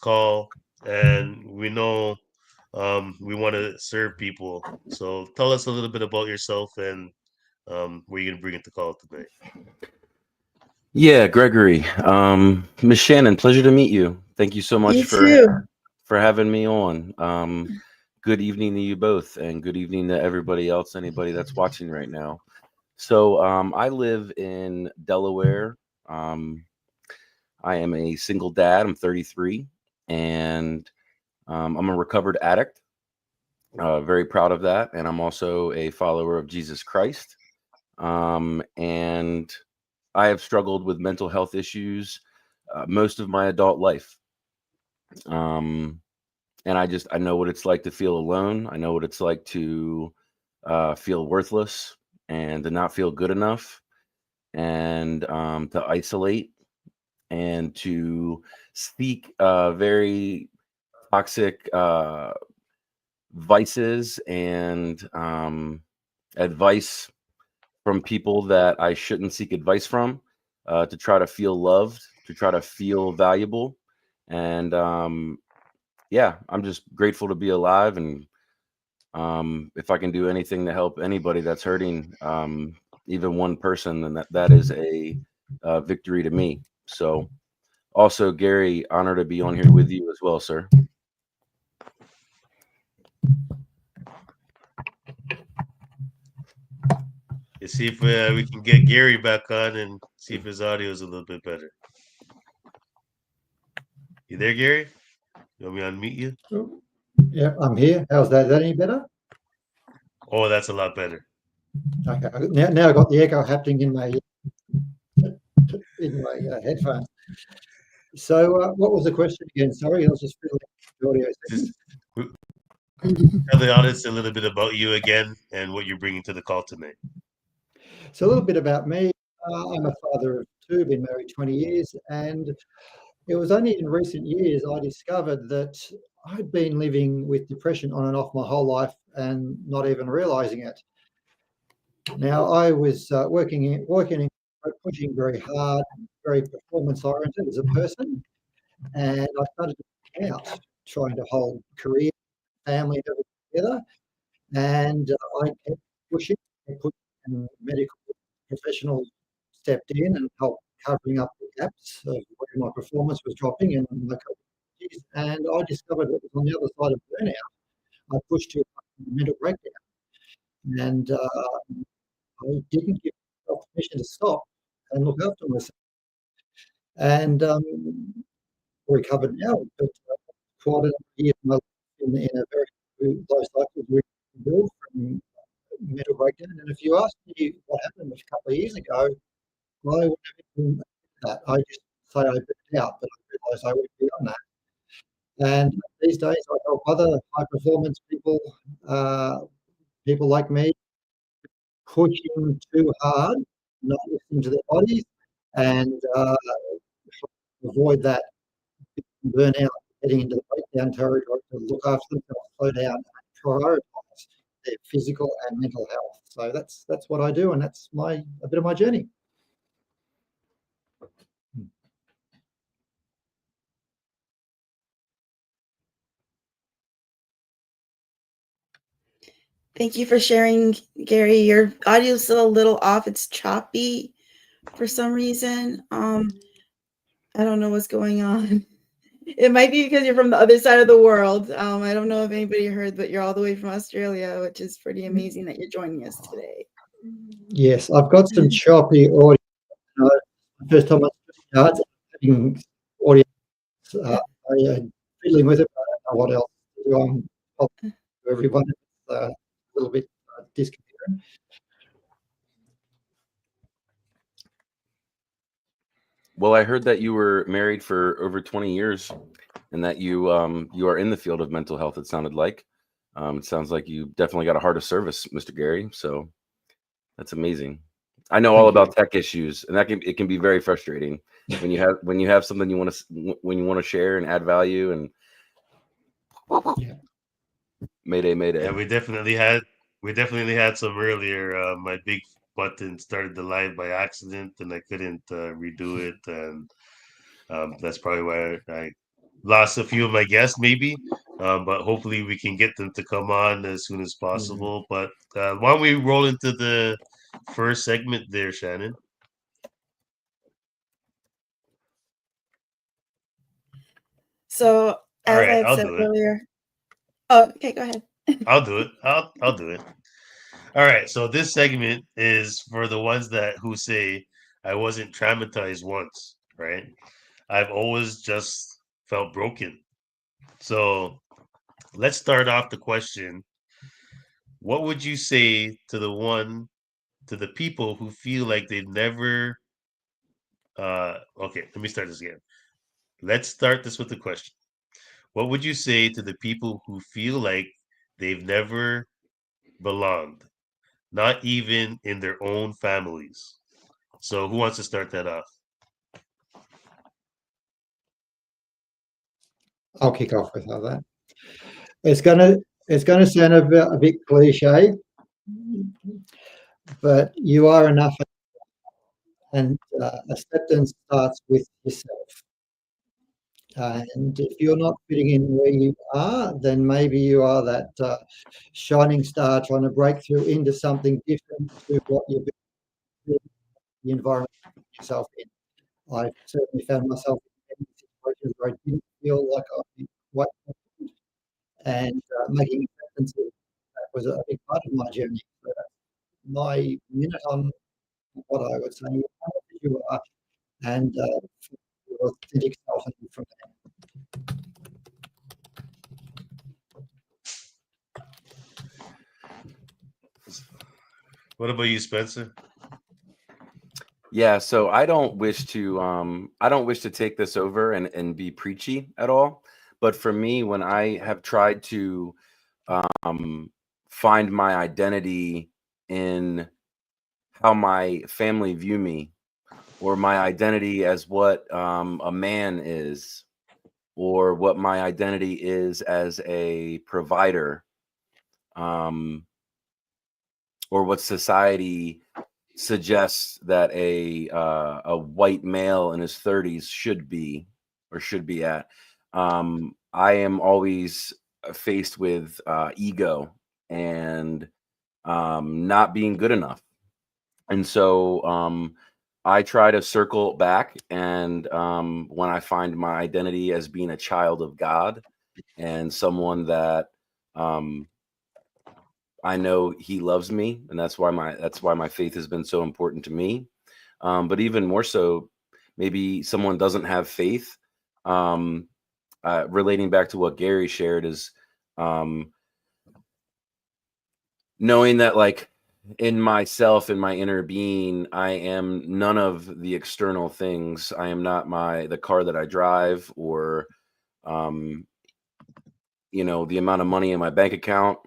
call, and we know we want to serve people. So tell us a little bit about yourself and where you're gonna bring it to call today. Yeah, Gregory. Miss Shannon, pleasure to meet you. Thank you so much You too. for having me on. Good evening to you both, and good evening to everybody else, anybody that's watching right now. So, I live in Delaware. Um, I am a single dad. I'm 33, and I'm a recovered addict. Very proud of that, and I'm also a follower of Jesus Christ. And I have struggled with mental health issues most of my adult life. Um, and I know what it's like to feel alone. I know what it's like to feel worthless and to not feel good enough and to isolate and to seek very toxic vices and advice from people that I shouldn't seek advice from, to try to feel loved, to try to feel valuable. And yeah, I'm just grateful to be alive. And if I can do anything to help anybody that's hurting, even one person, then that is a victory to me. So, also, Gary, honor to be on here with you as well, sir. You see if we can get Gary back on and see if his audio is a little bit better. You there, Gary? You want me to unmute you? Oh, yeah, I'm here. How's that? Is that any better? Oh, that's a lot better. Okay. Now I got the echo happening in my headphones. So, what was the question again? Sorry, I was just filling the audio Just settings. tell the audience a little bit about you again and what you're bringing to the call tonight. So, a little bit about me. I'm a father of two, been married 20 years, and it was only in recent years I discovered that I'd been living with depression on and off my whole life and not even realizing it. Now, I was pushing very hard, very performance oriented as a person, and I started to burn out, trying to hold career, family, and everything together. And I kept pushing, and medical professionals stepped in and helped covering up the gaps of where my performance was dropping and my capabilities. And I discovered it was on the other side of burnout. I pushed too hard into mental breakdown, and I didn't give myself permission to stop and look after myself. And recovered now, but quite a year of my life in a very low cycle of rebuild from mental breakdown. And if you ask me what happened a couple of years ago, I would have been that. I just say I burnt out, but I realised I went beyond that. And these days, I help other high performance people, uh, people like me, pushing too hard, not listening to their bodies, and avoid that burnout, getting into the breakdown territory to look after themselves, slow down, and prioritize their physical and mental health. So that's what I do, and that's a bit of my journey. Thank you for sharing, Gary. Your audio's still a little off. It's choppy for some reason. I don't know what's going on. It might be because you're from the other side of the world. I don't know if anybody heard, but you're all the way from Australia, which is pretty amazing that you're joining us today. Yes, I've got some choppy audio. First time I'm having audio. I'm fiddling with it, but I don't know what else to do. I'm helping everyone. It's a little bit disconcerting. Well, I heard that you were married for over 20 years and that you are in the field of mental health, it sounded like. It sounds like you definitely got a heart of service, Mr. Gary. So that's amazing. I know all Thank you. about tech issues, and it can be very frustrating when you have something when you want to share and add value. And Yeah. mayday. Yeah, we definitely had some earlier. My big button started the live by accident, and I couldn't redo it, and that's probably why I lost a few of my guests, maybe, but hopefully we can get them to come on as soon as possible. But why don't we roll into the first segment there, Shannon? So, All as I right, had I'll said do it. earlier, oh, okay, go ahead. I'll do it. I'll do it. All right. So this segment is for the ones that who say I wasn't traumatized once, right? I've always just felt broken. So let's start off the question. What would you say to the people who feel like they've never okay, let me start this again. Let's start this with the question. What would you say to the people who feel like they've never belonged, not even in their own families? So who wants to start that off? I'll kick off with that. It's gonna sound a bit cliche, but you are enough, and acceptance starts with yourself. And if you're not fitting in where you are, then maybe you are that shining star trying to break through into something different to what you've been, the environment you put yourself in. I certainly found myself in situations where I didn't feel like I was quite confident, and making acceptance of that was a big part of my journey. So that's my minute on what I would say. You are who you are, and your authentic self, and from there. What about you, Spencer? Yeah, so I don't wish to take this over and be preachy at all. But for me, when I have tried to find my identity in how my family view me, or my identity as what a man is, or what my identity is as a provider, um, or what society suggests that a white male in his 30s should be, or should be at. I am always faced with ego and not being good enough. And so I try to circle back, and when I find my identity as being a child of God and someone that um, I know He loves me, and that's why my faith has been so important to me. But even more so, maybe someone doesn't have faith. Um, Relating back to what Gary shared is um, knowing that, like, in myself, in my inner being, I am none of the external things. I am not the car that I drive, or um, the amount of money in my bank account.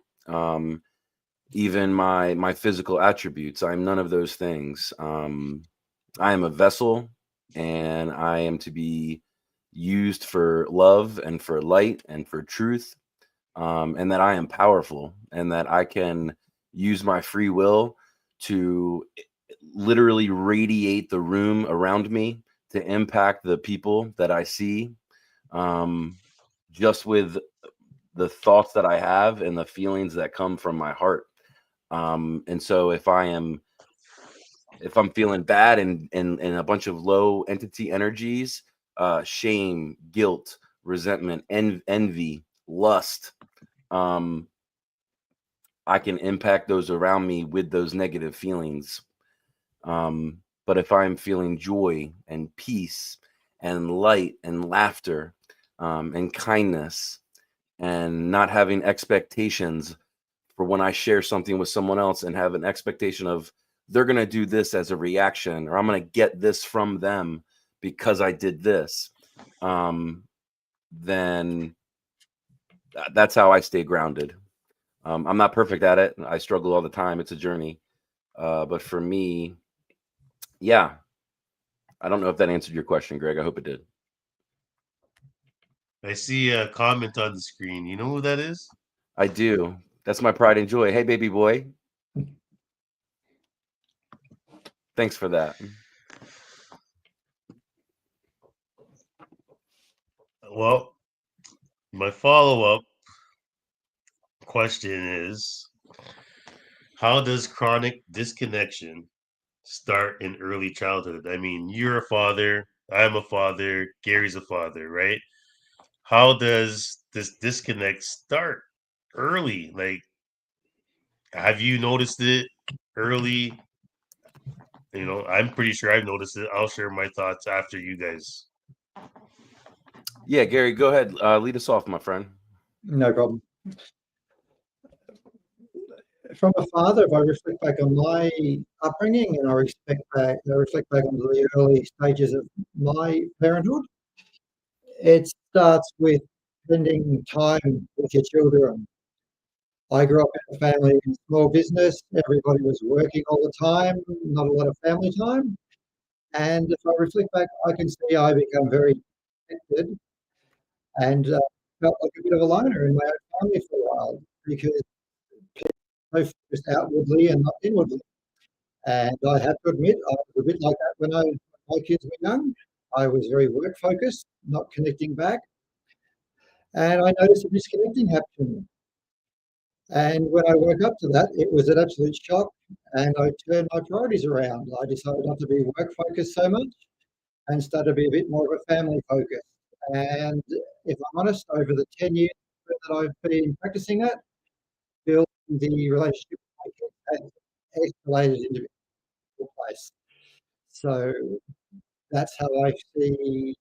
Even my physical attributes. I'm none of those things. I am a vessel, and I am to be used for love and for light and for truth, and that I am powerful, and that I can use my free will to literally radiate the room around me to impact the people that I see, just with the thoughts that I have and the feelings that come from my heart. And so if I'm feeling bad and a bunch of low entity energies, shame, guilt, resentment, envy, lust, I can impact those around me with those negative feelings. But if I'm feeling joy and peace and light and laughter, and kindness, and not having expectations for when I share something with someone else, and have an expectation of they're going to do this as a reaction, or I'm going to get this from them because I did this, then that's how I stay grounded. I'm not perfect at it. I struggle all the time. It's a journey. But for me, yeah, I don't know if that answered your question, Greg. I hope it did. I see a comment on the screen. You know who that is? I do. That's my pride and joy. Hey, baby boy. Thanks for that. Well, my follow-up question is, how does chronic disconnection start in early childhood? I mean, you're a father, I'm a father, Gary's a father, right? How does this disconnect start early? Like, have you noticed it early? You know, I'm pretty sure I've noticed it. I'll share my thoughts after you guys. Yeah, Gary, go ahead. Lead us off, my friend. No problem. From a father, if I reflect back on my upbringing and I reflect back on the early stages of my parenthood, it starts with spending time with your children. I grew up in a family in small business. Everybody was working all the time, not a lot of family time. And if I reflect back, I can see I become very connected and felt like a bit of a loner in my own family for a while because people were so focused outwardly and not inwardly. And I have to admit, I was a bit like that when my kids were young. I was very work focused, not connecting back. And I noticed a disconnecting happening. And when I woke up to that, it was an absolute shock. And I turned my priorities around. I decided not to be work focused so much and started to be a bit more of a family focus. And if I'm honest, over the 10 years that I've been practicing that, building the relationship with my kids has escalated into a place. So that's how I see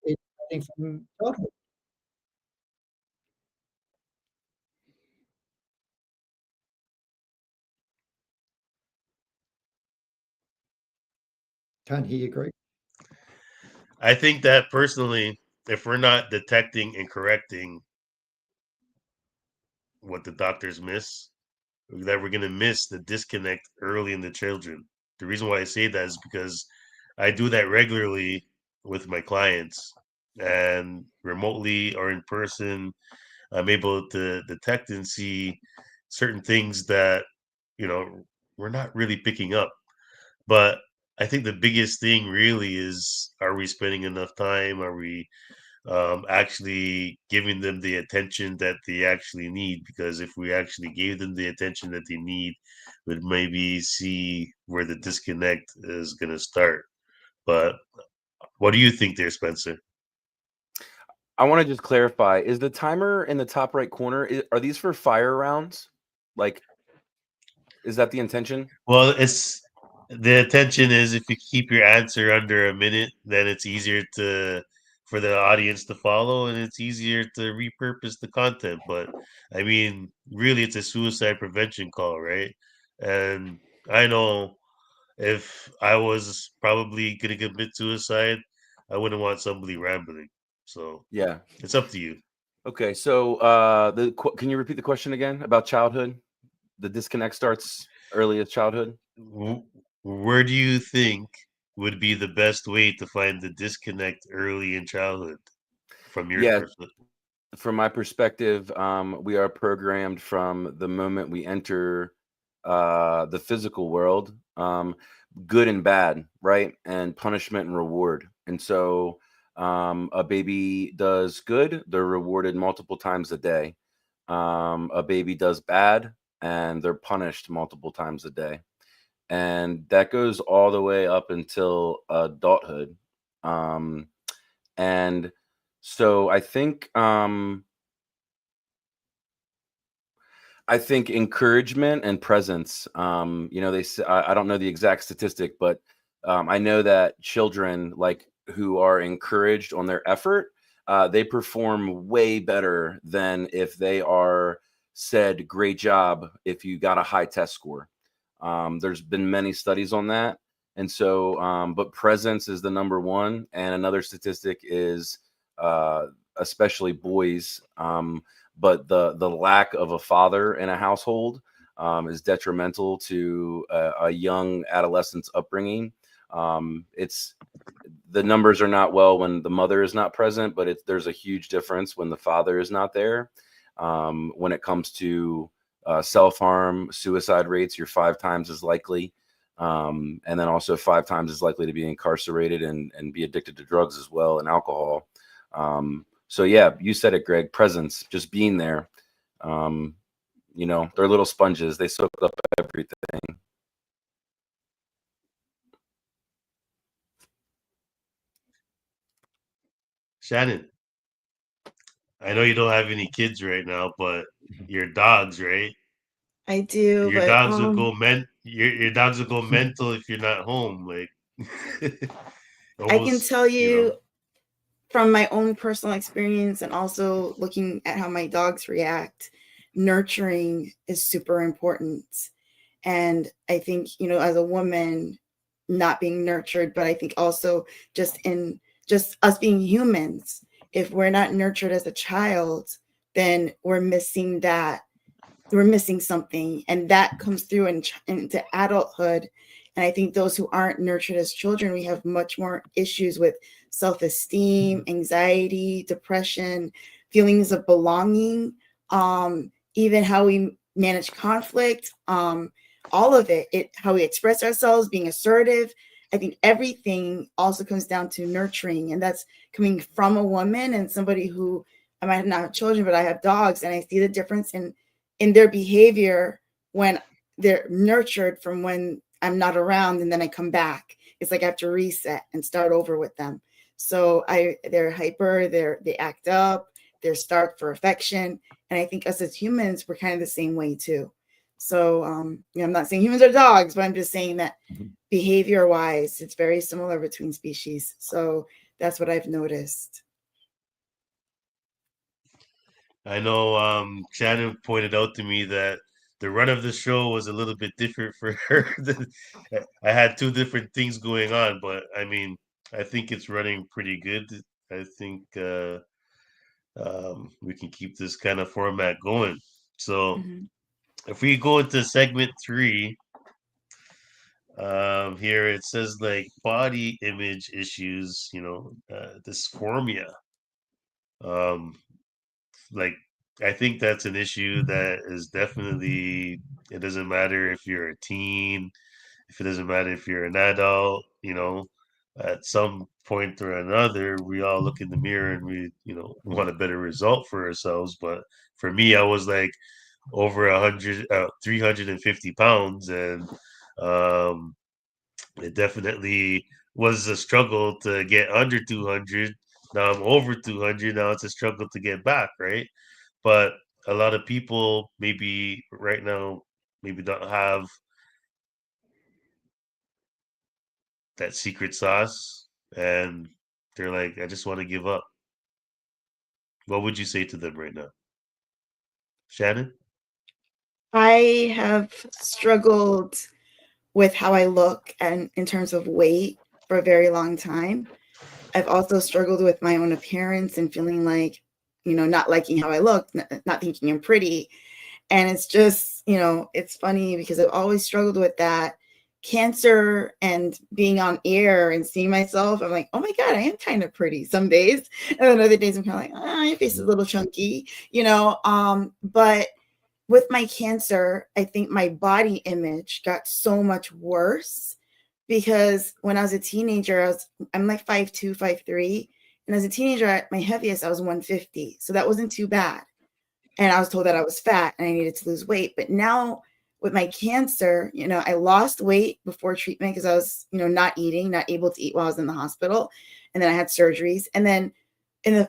it happening from childhood. Can't hear you, Greg. I think that personally, if we're not detecting and correcting what the doctors miss, that we're going to miss the disconnect early in the children. The reason why I say that is because I do that regularly with my clients, and remotely or in person, I'm able to detect and see certain things that, you know, we're not really picking up. But I think the biggest thing really is, are we spending enough time? Are we actually giving them the attention that they actually need? Because if we actually gave them the attention that they need, we'd maybe see where the disconnect is going to start. But what do you think there, Spencer? I want to just clarify, is the timer in the top right corner, are these for fire rounds? Like, is that the intention? Well, it's the attention is, if you keep your answer under a minute, then it's easier to for the audience to follow, and it's easier to repurpose the content. But I mean, really, it's a suicide prevention call, right? And I know if I was probably gonna commit suicide, I wouldn't want somebody rambling. So Yeah. it's up to you. Okay. So, can you repeat the question again about childhood? The disconnect starts early as childhood. Where do you think would be the best way to find the disconnect early in childhood from your Yeah. perspective? From my perspective, we are programmed from the moment we enter the physical world, good and bad, right? And punishment and reward. And so a baby does good, they're rewarded multiple times a day. A baby does bad, and they're punished multiple times a day. And that goes all the way up until adulthood. And so I think encouragement and presence. They say, I don't know the exact statistic, but I know that children like who are encouraged on their effort, they perform way better than if they are said "great job" if you got a high test score. There's been many studies on that, and so, but presence is the number one. And another statistic is, especially boys. But the lack of a father in a household is detrimental to a young adolescent's upbringing. It's the numbers are not well when the mother is not present, but there's a huge difference when the father is not there. When it comes to self-harm, suicide rates, you're 5 times as likely, and then also 5 times as likely to be incarcerated and be addicted to drugs as well, and alcohol. So yeah, you said it, Greg. Presence, just being there. You know, they're little sponges. They soak up everything. Shannon, I know you don't have any kids right now, but your dogs, right? I do, Your but dogs will go your dogs will go mental if you're not home. Like I can almost, tell you know. you from my own personal experience and also looking at how my dogs react, nurturing is super important. And I think, you know, as a woman, not being nurtured, but I think also just us being humans, if we're not nurtured as a child, then we're missing something, and that comes through into adulthood. And I think those who aren't nurtured as children, we have much more issues with self-esteem, anxiety, depression, feelings of belonging, even how we manage conflict, all of it, how we express ourselves, being assertive. I think everything also comes down to nurturing, and that's coming from a woman and somebody who, I might not have children, but I have dogs, and I see the difference in their behavior when they're nurtured from when I'm not around, and then I come back. It's like I have to reset and start over with them. So they're hyper, they act up, they're starved for affection. And I think us as humans, we're kind of the same way too. So you know, I'm not saying humans are dogs, but I'm just saying that behavior wise, it's very similar between species. So that's what I've noticed. I know Shannon pointed out to me that the run of the show was a little bit different for her. I had two different things going on, but I mean, I think it's running pretty good. I think we can keep this kind of format going. So Mm-hmm. if we go into segment 3, here it says like body image issues, you know, dysphoria. Um, like I think that's an issue that is definitely, it doesn't matter if you're a teen, if it doesn't matter if you're an adult, you know, at some point or another, we all look in the mirror and we, you know, want a better result for ourselves. But for me, I was like over 350 pounds, and um, it definitely was a struggle to get under 200. Now I'm over 200. Now it's a struggle to get back, right? But a lot of people maybe right now maybe don't have that secret sauce, and they're like, I just want to give up. What would you say to them right now? Shannon? I have struggled with how I look and in terms of weight for a very long time. I've also struggled with my own appearance and feeling like, you know, not liking how I look, not thinking I'm pretty. And it's just, you know, it's funny because I've always struggled with that. Cancer and being on air and seeing myself, I'm like, oh my God, I am kind of pretty some days. And then other days I'm kind of like, oh, your face is a little chunky, you know. But with my cancer, I think my body image got so much worse because when I was a teenager, I'm like 5'2", 5'3". And as a teenager, at my heaviest, I was 150. So that wasn't too bad. And I was told that I was fat and I needed to lose weight. But now with my cancer, you know, I lost weight before treatment because I was, you know, not eating, not able to eat while I was in the hospital. And then I had surgeries. And then in the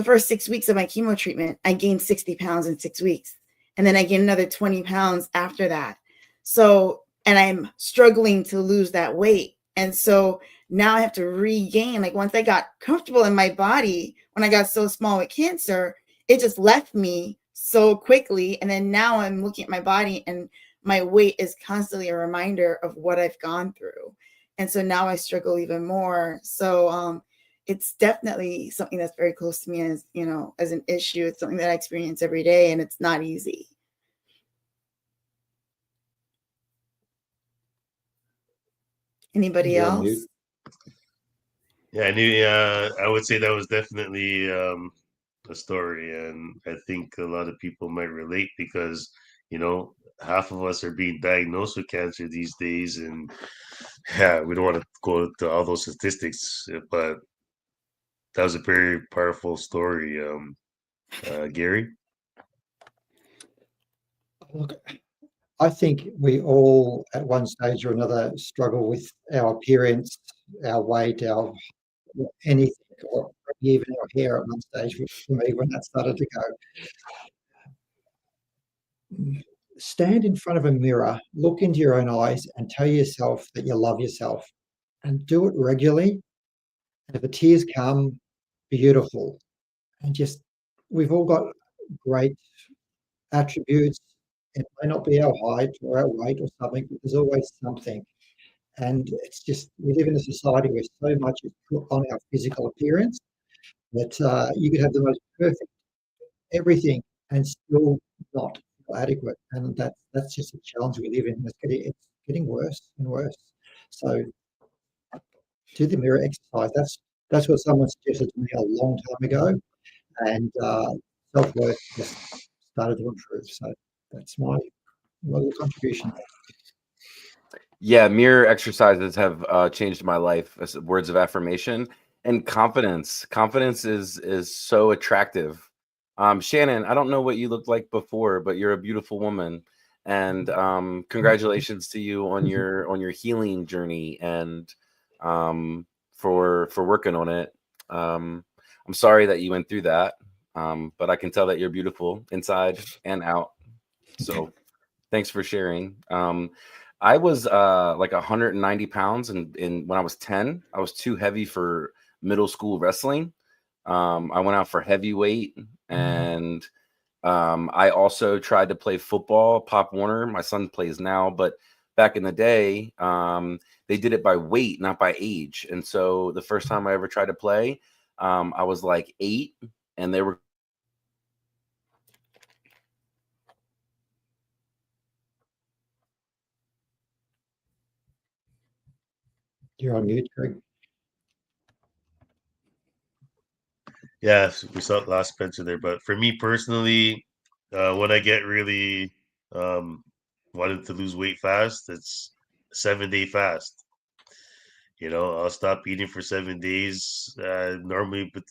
first 6 weeks of my chemo treatment, I gained 60 pounds in 6 weeks. And then I gained another 20 pounds after that. So, and I'm struggling to lose that weight. And so now I have to regain, like once I got comfortable in my body, when I got so small with cancer, it just left me so quickly. And then now I'm looking at my body and my weight is constantly a reminder of what I've gone through. And so now I struggle even more. So it's definitely something that's very close to me as, you know, as an issue. It's something that I experience every day and it's not easy. Anybody else? Yeah, I knew. I would say that was definitely a story, and I think a lot of people might relate because you know half of us are being diagnosed with cancer these days, and yeah, we don't want to go to all those statistics, but that was a very powerful story, Gary. Look, I think we all at one stage or another struggle with our appearance, our weight, our anything, or even our hair at one stage for me when that started to go. Stand in front of a mirror, look into your own eyes, and tell yourself that you love yourself, and do it regularly. And if the tears come, beautiful. And just, we've all got great attributes. It may not be our height or our weight or something, but there's always something. And it's just, we live in a society where so much is put on our physical appearance that you could have the most perfect everything and still not feel adequate. And that's just a challenge we live in. It's getting worse and worse. So do the mirror exercise. That's what someone suggested to me a long time ago, and self-worth just started to improve. So that's my little contribution. Yeah, mirror exercises have changed my life as words of affirmation and confidence. Confidence is so attractive. Shannon, I don't know what you looked like before, but you're a beautiful woman, and congratulations to you on your healing journey and for working on it. I'm sorry that you went through that, but I can tell that you're beautiful inside and out. So thanks for sharing. I was like 190 pounds, and when I was 10, I was too heavy for middle school wrestling. I went out for heavyweight, and I also tried to play football. Pop Warner, my son plays now, but back in the day, they did it by weight, not by age. And so the first time I ever tried to play, I was like 8, and they were You're on mute, Greg. Yeah, we saw lost Spencer there, but for me personally, when I get really wanted to lose weight fast, it's 7-day fast. I'll stop eating for 7 days. Normally, but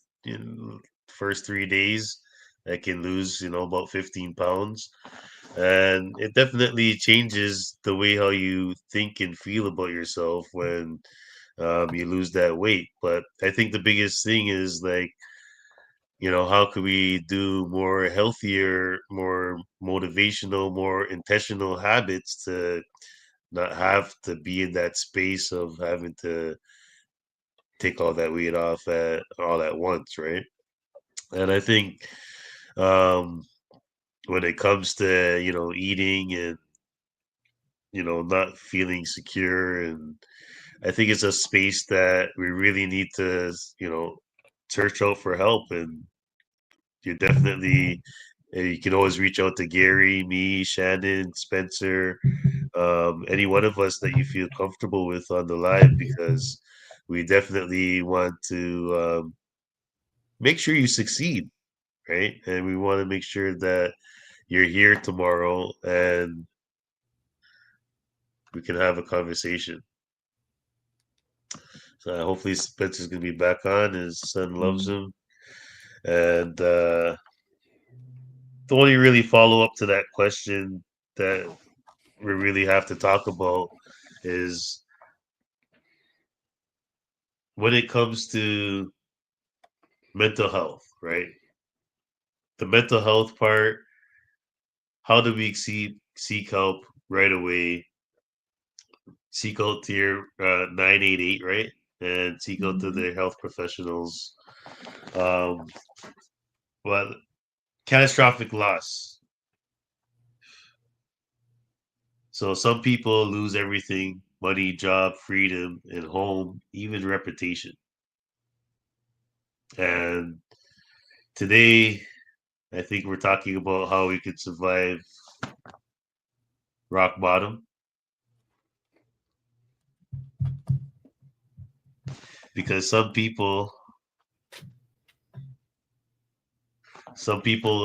first 3 days, I can lose about 15 pounds, and it definitely changes the way how you think and feel about yourself when you lose that weight. But I think the biggest thing is like, how could we do more healthier, more motivational, more intentional habits to not have to be in that space of having to take all that weight off all at once, right? And I think um, when it comes to eating and not feeling secure, and I think it's a space that we really need to search out for help. And you definitely you can always reach out to Gary, me, Shannon, Spencer, any one of us that you feel comfortable with on the live, because we definitely want to make sure you succeed, right? And we want to make sure that you're here tomorrow and we can have a conversation. So hopefully Spencer's gonna be back on. His son loves him, and the only really follow up to that question that we really have to talk about is when it comes to mental health, right? The mental health part. How do we seek help right away? Seek out to your 988, right? And seek out to the health professionals. Um, well, catastrophic loss. So some people lose everything: money, job, freedom, and home, even reputation. And today, I think we're talking about how we could survive rock bottom. Because some people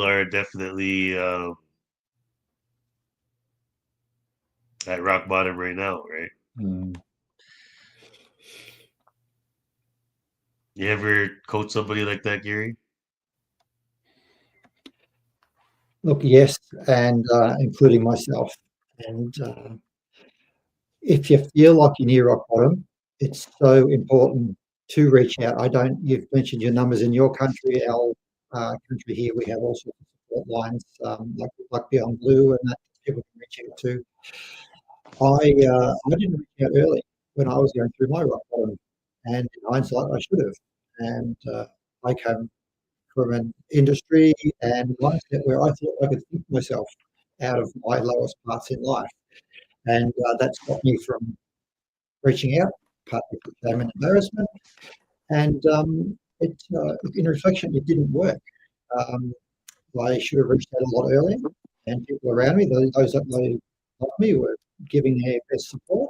are definitely at rock bottom right now, right? You ever coach somebody like that, Gary? Look, yes, and including myself. And if you feel like you're near rock bottom, it's so important to reach out. You've mentioned your numbers in your country. Our country here, we have all sorts of support lines, like Beyond Blue, and that people can reach out to. I didn't reach out early when I was going through my rock bottom, and in hindsight, I should have. And I came from an industry and mindset where I thought I could think myself out of my lowest parts in life, and that stopped me from reaching out, partly for shame and embarrassment. And in reflection, it didn't work. Um, I should have reached out a lot earlier, and people around me, those that know of me, were giving their best support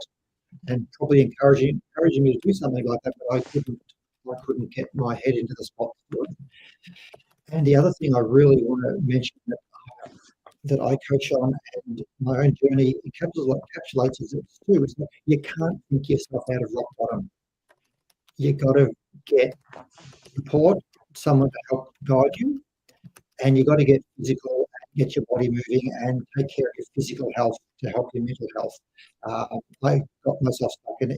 and probably encouraging me to do something like that, but I couldn't get my head into the spot to do it. And the other thing I really want to mention that I coach on, and my own journey encapsulates as it too, is that you can't think yourself out of rock bottom. You got to get support, someone to help guide you, and you got to get physical, get your body moving, and take care of your physical health to help your mental health. I got myself stuck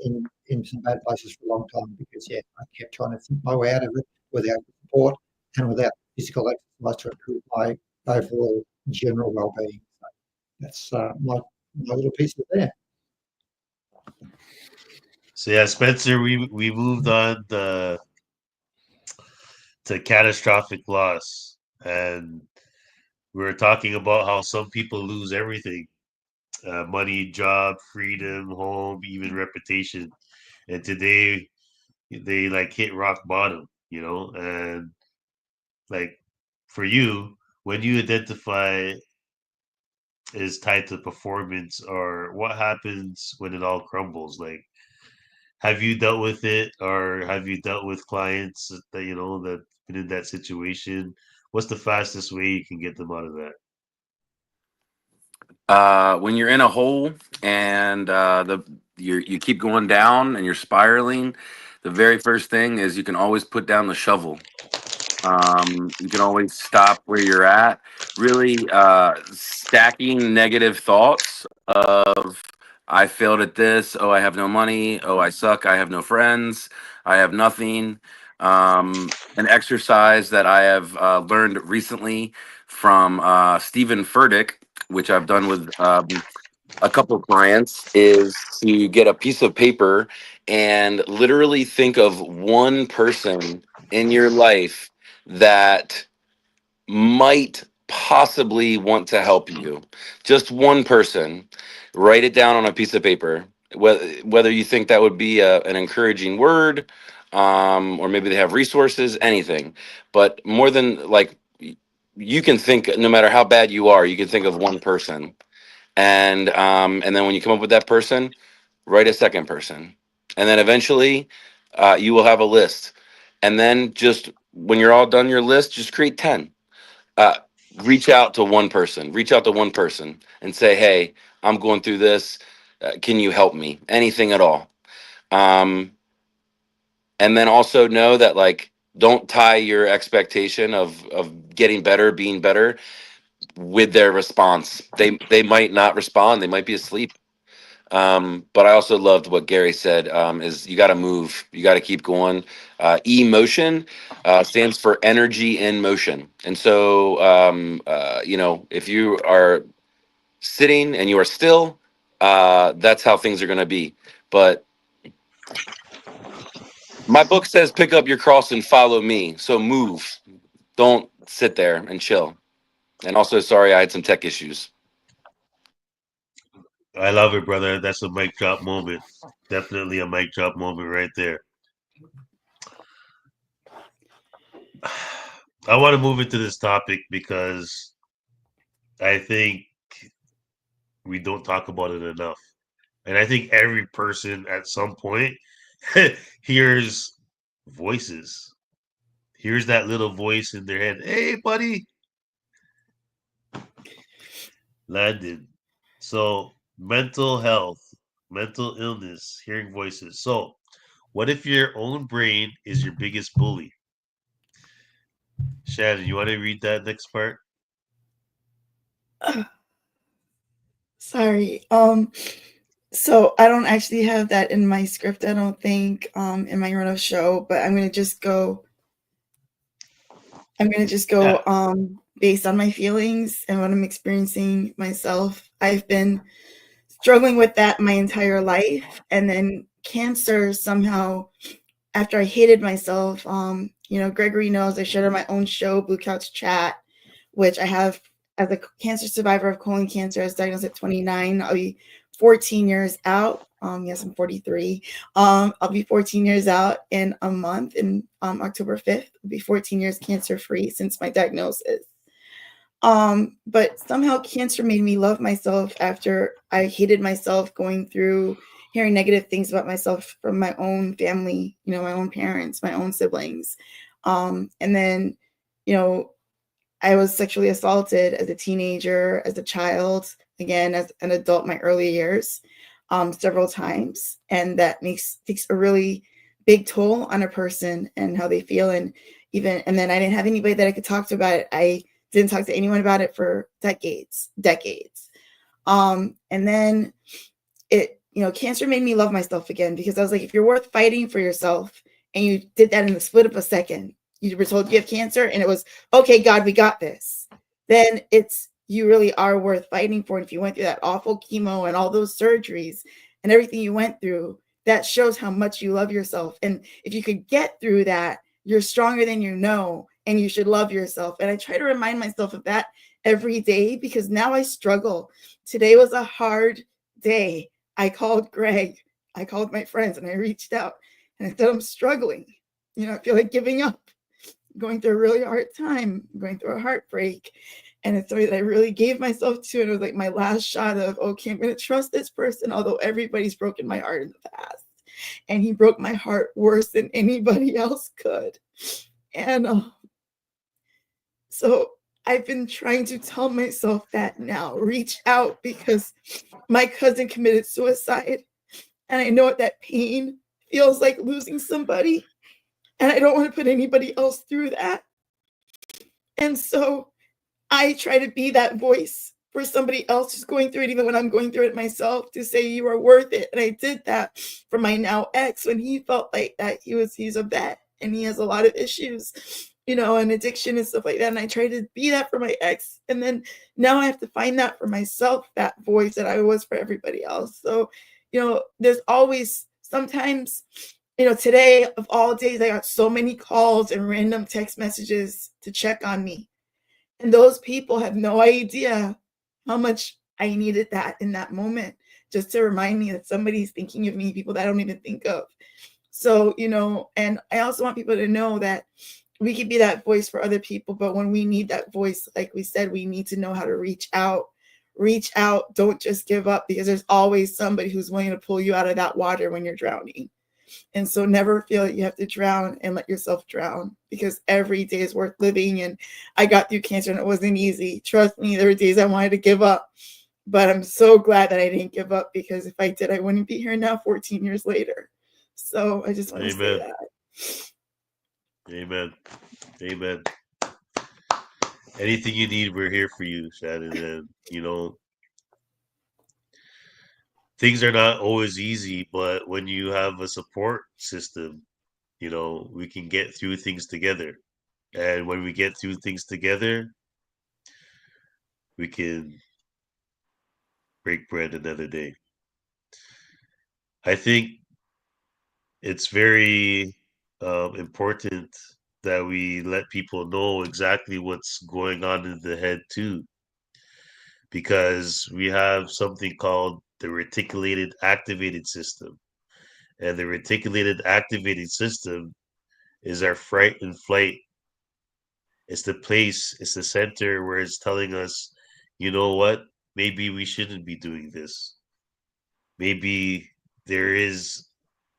in some bad places for a long time because I kept trying to think my way out of it without support and without physical exercise to improve my overall general well-being. So that's my little piece of there. So yeah, Spencer, we moved on to catastrophic loss, and we were talking about how some people lose everything: money, job, freedom, home, even reputation. And today they like hit rock bottom, and like for you, when you identify is tied to performance, or what happens when it all crumbles? Like, have you dealt with it, or have you dealt with clients that that been in that situation? What's the fastest way you can get them out of that? When you're in a hole and you keep going down and you're spiraling, the very first thing is you can always put down the shovel. You can always stop where you're at. Really, stacking negative thoughts of I failed at this. Oh, I have no money. Oh, I suck. I have no friends. I have nothing. An exercise that I have learned recently from Stephen Furtick, which I've done with a couple of clients, is to get a piece of paper and literally think of one person in your life that might possibly want to help you. Just one person. Write it down on a piece of paper. Whether you think that would be an encouraging word, or maybe they have resources, anything. But more than like, you can think, no matter how bad you are, you can think of one person, and then when you come up with that person, write a second person, and then eventually you will have a list. And then just when you're all done your list, just create 10. uh, reach out to one person and say, hey, I'm going through this, can you help me, anything at all. um, and then also know that, like, don't tie your expectation of getting better, being better, with their response. They might not respond, they might be asleep. But I also loved what Gary said, is you got to move, you got to keep going. Emotion stands for energy in motion. And so, if you are sitting and you are still, that's how things are going to be. But my book says pick up your cross and follow me. So move. Don't sit there and chill. And also, sorry, I had some tech issues. I love it, brother. That's a mic drop moment. Definitely a mic drop moment right there. I want to move into this topic because I think we don't talk about it enough. And I think every person at some point hears voices. Here's that little voice in their head. Hey, buddy. Landon. So, mental health, mental illness, hearing voices. So, What if your own brain is your biggest bully? Shannon, you want to read that next part? Sorry. So I don't actually have that in my script, I don't think, in my run of show, but I'm gonna just go Yeah. Based on my feelings and what I'm experiencing myself. I've been struggling with that my entire life, and then cancer somehow, after I hated myself, Gregory knows I shared on my own show, Blue Couch Chat, which I have as a cancer survivor of colon cancer. I was diagnosed at 29. I'll be 14 years out. Yes, I'm 43. I'll be 14 years out in a month. In October 5th, I'll be 14 years cancer free since my diagnosis. But somehow cancer made me love myself after I hated myself, going through hearing negative things about myself from my own family, my own parents, my own siblings. And then, I was sexually assaulted as a teenager, as a child, again, as an adult in my early years, several times. And that takes a really big toll on a person and how they feel. And then I didn't have anybody that I could talk to about it. I didn't talk to anyone about it for decades. And then cancer made me love myself again, because I was like, if you're worth fighting for yourself, and you did that in the split of a second, you were told you have cancer and it was, okay, God, we got this. Then you really are worth fighting for. And if you went through that awful chemo and all those surgeries and everything you went through, that shows how much you love yourself. And if you could get through that, you're stronger than you know, and you should love yourself. And I try to remind myself of that every day, because now I struggle. Today was a hard day. I called Greg, I called my friends, and I reached out and I said, I'm struggling. I feel like giving up, going through a really hard time, going through a heartbreak. And it's something that I really gave myself to. And it was like my last shot of, okay, I'm going to trust this person, although everybody's broken my heart in the past. And he broke my heart worse than anybody else could. And so I've been trying to tell myself that now, reach out, because my cousin committed suicide. And I know what that pain feels like, losing somebody. And I don't want to put anybody else through that. And so I try to be that voice for somebody else who's going through it, even when I'm going through it myself, to say you are worth it. And I did that for my now ex when he felt like that. He's a vet and he has a lot of issues, and addiction and stuff like that. And I try to be that for my ex. And then now I have to find that for myself, that voice that I was for everybody else. So, there's always sometimes, today of all days, I got so many calls and random text messages to check on me. And those people have no idea how much I needed that in that moment, just to remind me that somebody's thinking of me, people that I don't even think of. So, and I also want people to know that we can be that voice for other people, but when we need that voice, like we said, we need to know how to reach out. Reach out. Don't just give up, because there's always somebody who's willing to pull you out of that water when you're drowning. And so never feel that you have to drown and let yourself drown, because every day is worth living. And I got through cancer and it wasn't easy. Trust me, there were days I wanted to give up, but I'm so glad that I didn't give up, because if I did, I wouldn't be here now 14 years later. So I just want to say that. Amen. Amen. Anything you need, we're here for you, Shannon. And, things are not always easy, but when you have a support system, we can get through things together. And when we get through things together, we can break bread another day. I think it's very important that we let people know exactly what's going on in the head too, because we have something called the reticulated activated system. And the reticulated activated system is our fright and flight. It's the center where it's telling us, you know what, maybe we shouldn't be doing this. Maybe there is,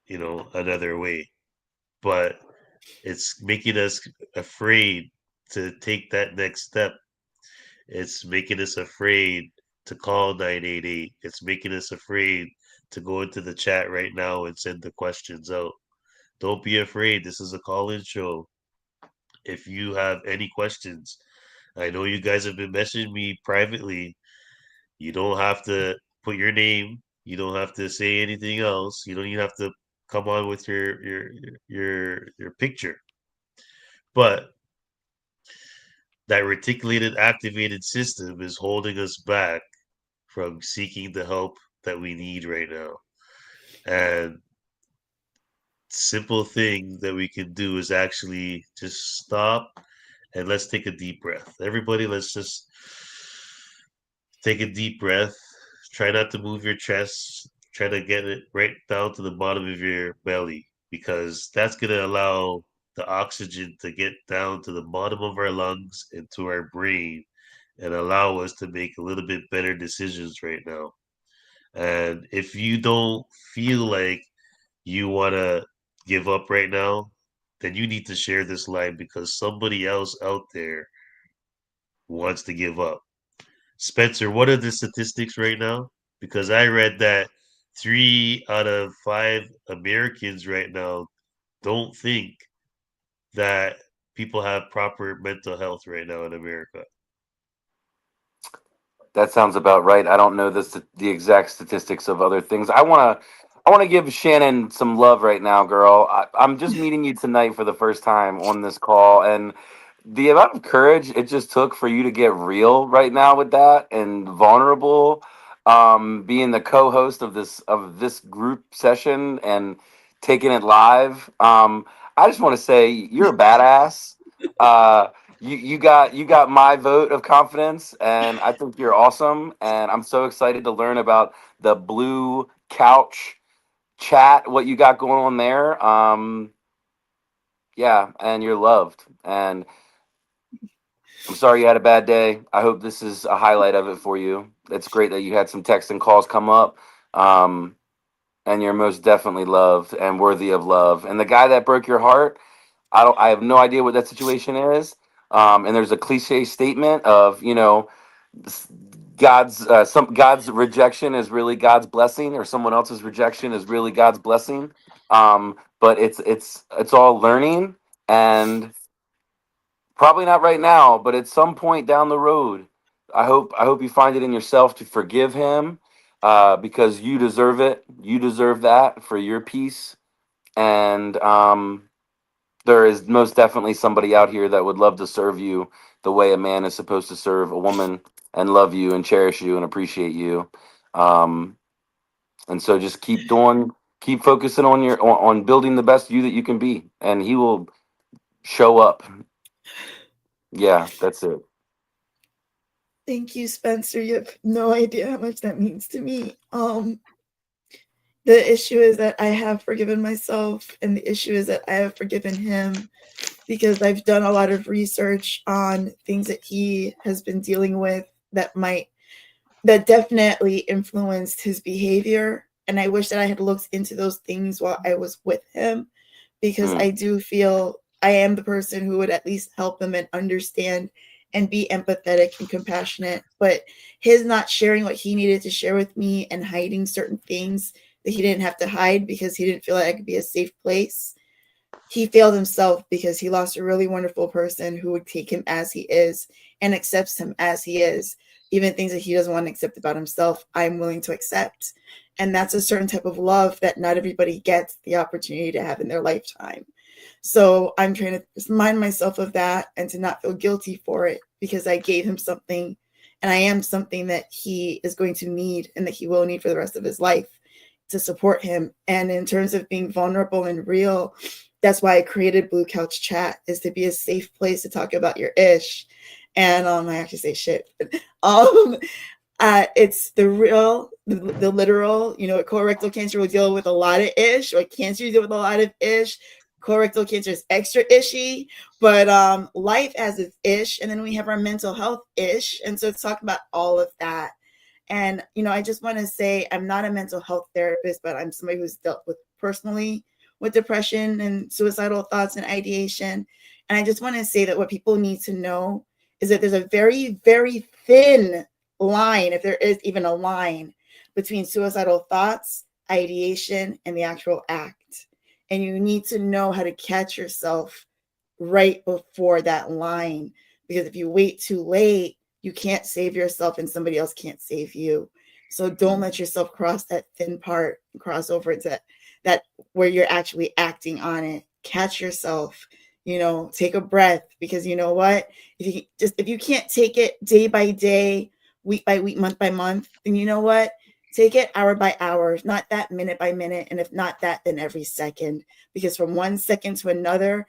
another way. But it's making us afraid to take that next step. It's making us afraid to call 988. It's making us afraid to go into the chat right now and send the questions out. Don't be afraid. This is a call-in show. If you have any questions, I know you guys have been messaging me privately. You don't have to put your name. You don't have to say anything else. You don't even have to come on with your picture. But that reticulated activated system is holding us back from seeking the help that we need right now. And simple thing that we can do is actually just stop and let's take a deep breath. Everybody, let's just take a deep breath. Try not to move your chest. Try to get it right down to the bottom of your belly because that's going to allow the oxygen to get down to the bottom of our lungs and to our brain and allow us to make a little bit better decisions right now. And if you don't feel like you want to give up right now, then you need to share this live because somebody else out there wants to give up. Spencer, what are the statistics right now? Because I read that 3 out of 5 Americans right now don't think that people have proper mental health right now in America. That sounds about right. I don't know the exact statistics of other things. I want to give Shannon some love right now, girl. I'm just meeting you tonight for the first time on this call, and the amount of courage it just took for you to get real right now with that and vulnerable, being the co-host of this group session and taking it live. I just want to say you're a badass. Uh, you got my vote of confidence, and I think you're awesome. And I'm so excited to learn about the Blue Couch chat, what you got going on there. Yeah, and you're loved. And I'm sorry you had a bad day. I hope this is a highlight of it for you. It's great that you had some texts and calls come up. And you're most definitely loved and worthy of love. And the guy that broke your heart, I have no idea what that situation is. And there's a cliche statement of, God's rejection is really God's blessing, or someone else's rejection is really God's blessing. But it's all learning, and probably not right now, but at some point down the road. I hope you find it in yourself to forgive him, because you deserve it. You deserve that for your peace. And there is most definitely somebody out here that would love to serve you the way a man is supposed to serve a woman, and love you and cherish you and appreciate you. Um, and so just keep focusing on building the best you that you can be, and he will show up. Yeah, that's it. Thank you, Spencer. You have no idea how much that means to me. The issue is that I have forgiven myself, and the issue is that I have forgiven him because I've done a lot of research on things that he has been dealing with that definitely influenced his behavior. And I wish that I had looked into those things while I was with him, because I do feel I am the person who would at least help him and understand and be empathetic and compassionate. But his not sharing what he needed to share with me and hiding certain things that he didn't have to hide because he didn't feel like I could be a safe place. He failed himself because he lost a really wonderful person who would take him as he is and accepts him as he is. Even things that he doesn't want to accept about himself, I'm willing to accept. And that's a certain type of love that not everybody gets the opportunity to have in their lifetime. So I'm trying to remind myself of that and to not feel guilty for it, because I gave him something, and I am something that he is going to need and that he will need for the rest of his life to support him. And in terms of being vulnerable and real, that's why I created Blue Couch Chat, is to be a safe place to talk about your ish. And I actually say shit. It's the real, the literal. Colorectal cancer will deal with a lot of ish, or cancer deal with a lot of ish. Colorectal cancer is extra ishy, but life has its ish, and then we have our mental health ish. And so let's talk about all of that. And I just want to say I'm not a mental health therapist, but I'm somebody who's dealt with personally with depression and suicidal thoughts and ideation. And I just want to say that what people need to know is that there's a very, very thin line, if there is even a line, between suicidal thoughts, ideation, and the actual act. and you need to know how to catch yourself right before that line, because if you wait too late, you can't save yourself and somebody else can't save you. So don't let yourself cross that thin part, cross over into that where you're actually acting on it. Catch yourself, take a breath, because you know what? If you can't take it day by day, week by week, month by month, then you know what? Take it hour by hour, not that minute by minute. And if not that, then every second, because from 1 second to another,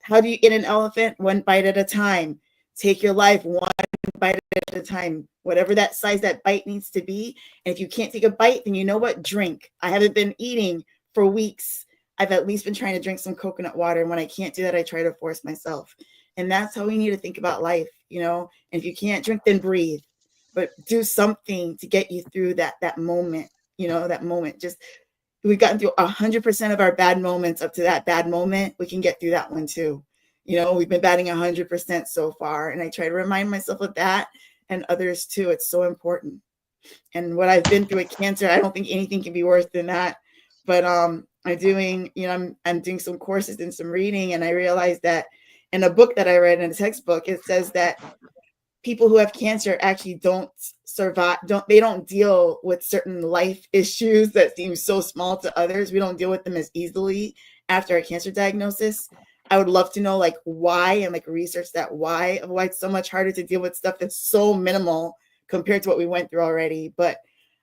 how do you eat an elephant? One bite at a time. Take your life one bite at a time, whatever that size that bite needs to be. And if you can't take a bite, then you know what? Drink. I haven't been eating for weeks. I've at least been trying to drink some coconut water. And when I can't do that, I try to force myself. And that's how we need to think about life, And if you can't drink, then breathe. But do something to get you through that moment, that moment. Just we've gotten through 100% of our bad moments up to that bad moment. We can get through that one too. We've been batting 100% so far. And I try to remind myself of that and others too. It's so important. And what I've been through with cancer, I don't think anything can be worse than that. But I'm doing some courses and some reading. And I realized that in a book that I read, in a textbook, it says that people who have cancer actually don't survive. They don't deal with certain life issues that seem so small to others. We don't deal with them as easily after a cancer diagnosis. I would love to know why, and research that why it's so much harder to deal with stuff that's so minimal compared to what we went through already. But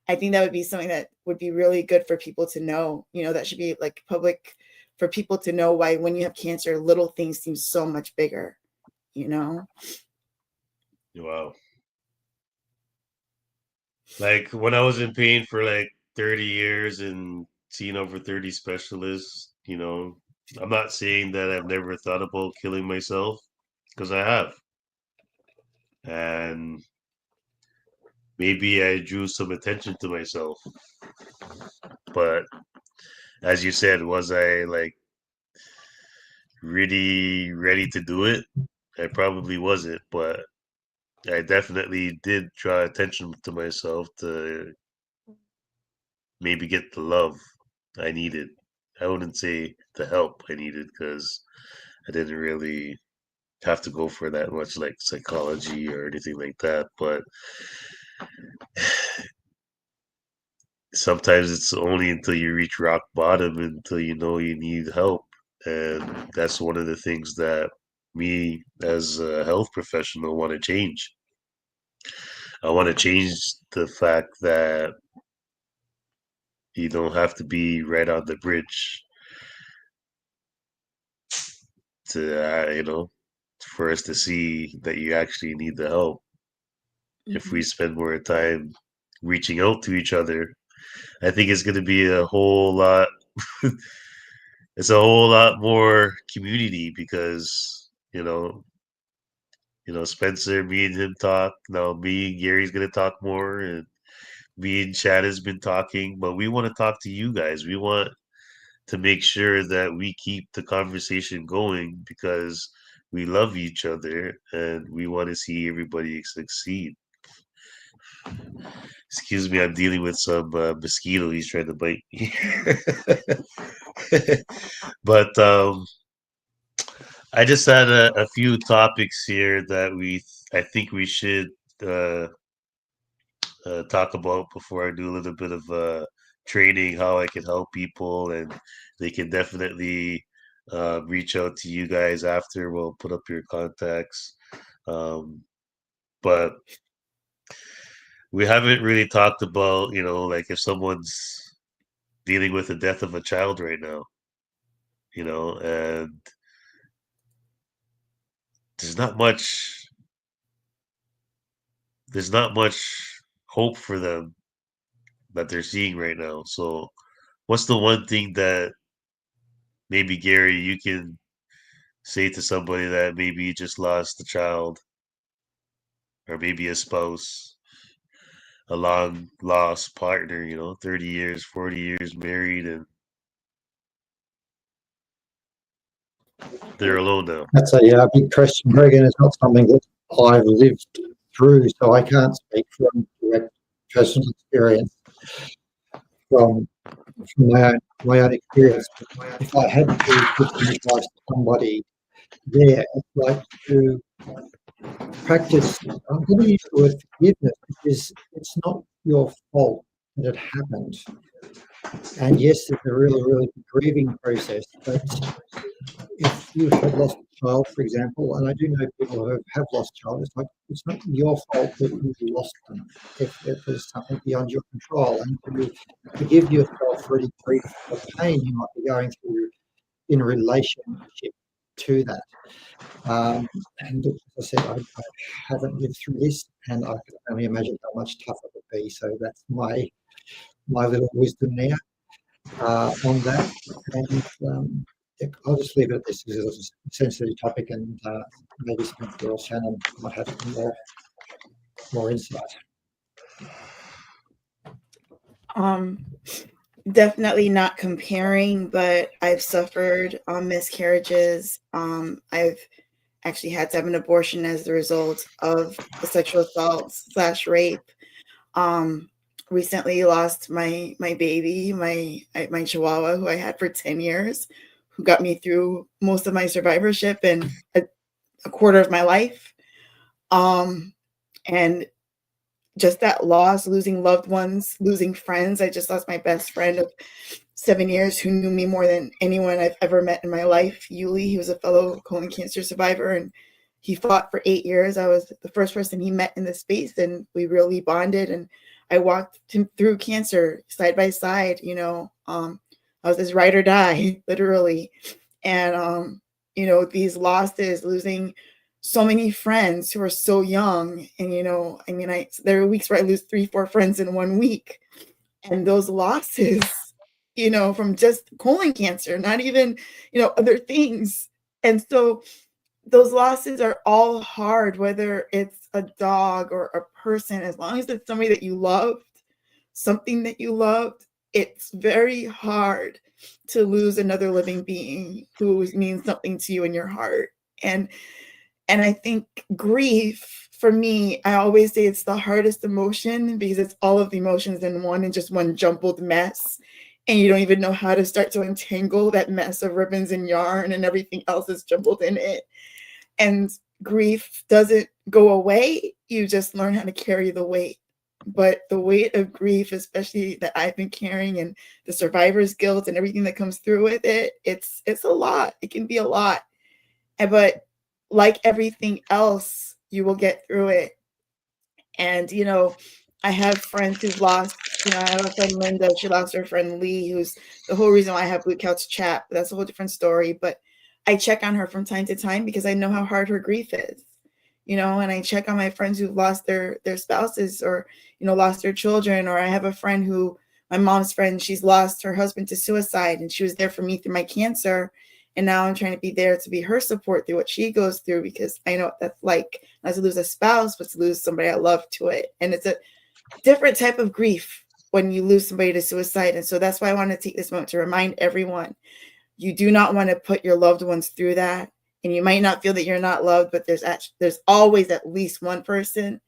I think that would be something that would be really good for people to know. That should be public for people to know why when you have cancer, little things seem so much bigger. Wow. When I was in pain for 30 years and seeing over 30 specialists, I'm not saying that I've never thought about killing myself, because I have. And maybe I drew some attention to myself. But as you said, was I really ready to do it? I probably wasn't, but I definitely did draw attention to myself to maybe get the love I needed. I wouldn't say the help I needed, because I didn't really have to go for that much psychology or anything like that. But sometimes it's only until you reach rock bottom until you know you need help. And that's one of the things that me as a health professional want to change. I want to change the fact that you don't have to be right on the bridge to, for us to see that you actually need the help. Mm-hmm. If we spend more time reaching out to each other, I think it's going to be a whole lot. It's a whole lot more community, because, Spencer, me and him talk. Now me and Gary's going to talk more, and me and Chad has been talking, but we want to talk to you guys. We want to make sure that we keep the conversation going, because we love each other and we want to see everybody succeed. Excuse me, I'm dealing with some mosquito. He's trying to bite me. But I just had a few topics here that I think we should talk about before I do a little bit of training, how I can help people, and they can definitely reach out to you guys after. We'll put up your contacts. But we haven't really talked about, if someone's dealing with the death of a child right now, and there's not much hope for them that they're seeing right now. So what's the one thing that maybe, Gary, you can say to somebody that maybe just lost a child, or maybe a spouse, a long lost partner, 30 years, 40 years married, and they're alone now? That's a big question, Greg, and it's not something that I've lived through, so I can't speak from direct personal experience. from my own experience. If I had to give some advice to somebody there, it's like to practice. I'm going to use the word forgiveness because it's not your fault that it happened. And yes, it's a really, really grieving process. But if you have lost a child, for example, and I do know people who have lost child, it's like it's not your fault that you lost them. If it was something beyond your control, and to forgive yourself for any grief or pain you might be going through in relationship to that. And as I said, I haven't lived through this, and I can only imagine how much tougher it would be. So that's my little wisdom there on that. And I'll just leave it at this because it's a sensitive topic, and maybe Spencer or Shannon might have some more insight. Definitely not comparing, but I've suffered miscarriages. I've actually had to have an abortion as a result of a sexual assault / rape. Recently lost my baby, my Chihuahua, who I had for 10 years, who got me through most of my survivorship and a quarter of my life. And just that loss, losing loved ones, losing friends. I just lost my best friend of 7 years who knew me more than anyone I've ever met in my life. Yuli, he was a fellow colon cancer survivor, and he fought for 8 years. I was the first person he met in this space, and we really bonded. And I walked him through cancer side by side. I was his ride or die, literally. And these losses, losing so many friends who are so young. And, there are weeks where I lose 3-4 friends in 1 week. And those losses, from just colon cancer, not even, other things. And so those losses are all hard, whether it's a dog or a person, as long as it's somebody that you loved, something that you loved, it's very hard to lose another living being who means something to you in your heart. And I think grief, for me, I always say it's the hardest emotion because it's all of the emotions in one and just one jumbled mess. And you don't even know how to start to untangle that mess of ribbons and yarn and everything else is jumbled in it. And grief doesn't go away. You just learn how to carry the weight. But the weight of grief, especially that I've been carrying, and the survivor's guilt and everything that comes through with it, it's a lot. It can be a lot. But like everything else, you will get through it. And, I have friends who've lost, I have a friend, Linda, she lost her friend, Lee, who's the whole reason why I have Blue Couch Chat. But that's a whole different story. But I check on her from time to time because I know how hard her grief is, and I check on my friends who've lost their spouses or, lost their children. Or I have a friend who, my mom's friend, she's lost her husband to suicide, and she was there for me through my cancer. And now I'm trying to be there to be her support through what she goes through, because I know what that's like, not to lose a spouse, but to lose somebody I love to it. And it's a different type of grief when you lose somebody to suicide. And so that's why I want to take this moment to remind everyone, you do not want to put your loved ones through that. And you might not feel that you're not loved, but there's always at least one person.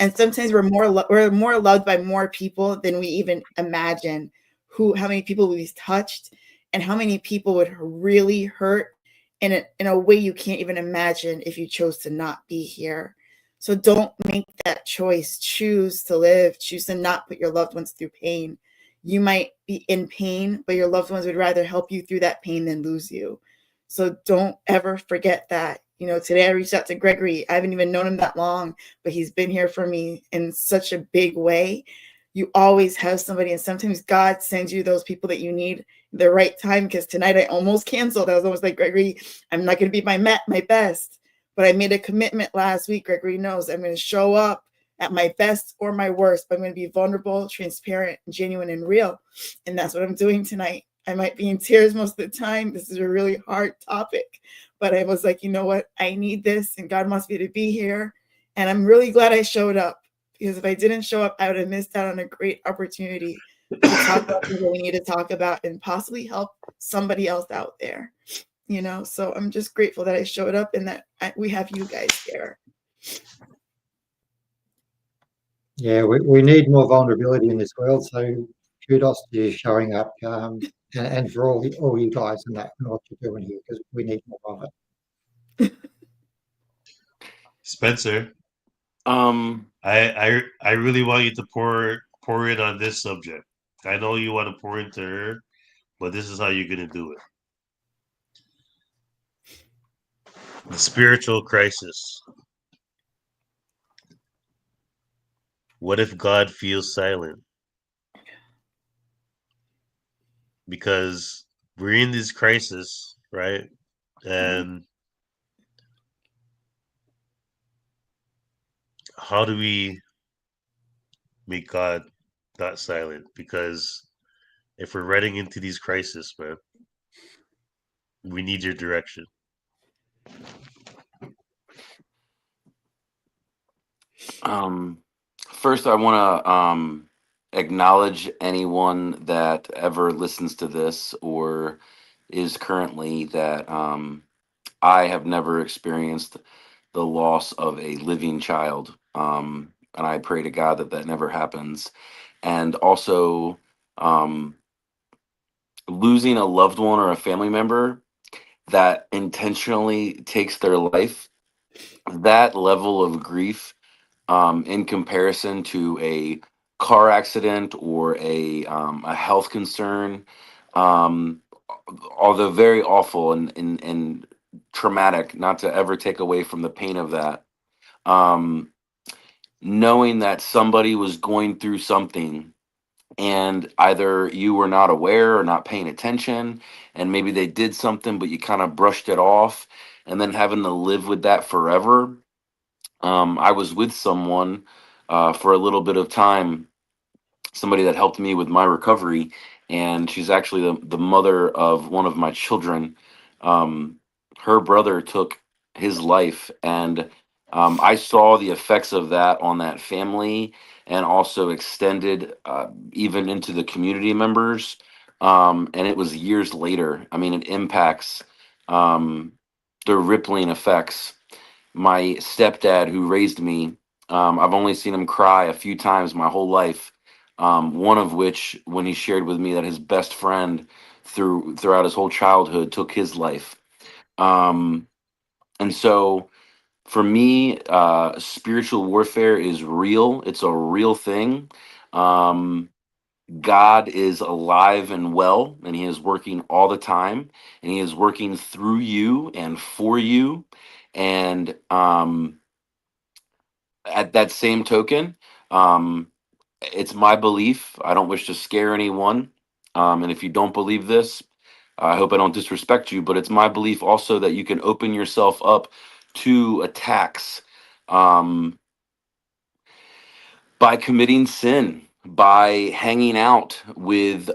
And sometimes we're more loved by more people than we even imagine. How many people we've touched, and how many people would really hurt in a way you can't even imagine if you chose to not be here. So don't make that choice. Choose to live. Choose to not put your loved ones through pain. You might be in pain, but your loved ones would rather help you through that pain than lose you. So don't ever forget that. Today I reached out to Gregory. I haven't even known him that long, but he's been here for me in such a big way. You always have somebody, and sometimes God sends you those people that you need the right time. Because tonight I almost canceled. I was almost like, Gregory, I'm not going to be my best, but I made a commitment last week. Gregory knows I'm going to show up at my best or my worst, but I'm going to be vulnerable, transparent, genuine, and real. And that's what I'm doing tonight. I might be in tears most of the time. This is a really hard topic, but I was like, you know what? I need this, and God wants me to be here. And I'm really glad I showed up, because if I didn't show up, I would have missed out on a great opportunity to talk about what we need to talk about and possibly help somebody else out there. So I'm just grateful that I showed up and that we have you guys here. Yeah, we need more vulnerability in this world. So kudos to you showing up and for all you guys and that and what you're doing here, because we need more of it. Spencer, Um, I really want you to pour in on this subject. I know you want to pour into her, but this is how you're gonna do it. The spiritual crisis. What if God feels silent? Because we're in this crisis, right? And how do we make God not silent? Because if we're running into these crises, man, we need your direction. First, I want to acknowledge anyone that ever listens to this or is currently that I have never experienced the loss of a living child. And I pray to God that that never happens. And also, um, losing a loved one or a family member that intentionally takes their life, that level of grief, in comparison to a car accident or a health concern, um, although very awful and traumatic, not to ever take away from the pain of that. Um, Knowing that somebody was going through something and either you were not aware or not paying attention, and maybe they did something but you kind of brushed it off, and then having to live with that forever. I was with someone for a little bit of time, somebody that helped me with my recovery, and she's actually the mother of one of my children. Um, Her brother took his life, and I saw the effects of that on that family, and also extended even into the community members. And it was years later. I mean, it impacts um, the rippling effects. My stepdad, who raised me, I've only seen him cry a few times my whole life. One of which, when he shared with me that his best friend throughout his whole childhood took his life. Um, and so, for me, spiritual warfare is real. It's a real thing. Um, God is alive and well, and He is working all the time, and He is working through you and for you. And at that same token, um, it's my belief. I don't wish to scare anyone. And if you don't believe this, I hope I don't disrespect you, but it's my belief also that you can open yourself up to attacks. Um, by committing sin, by hanging out with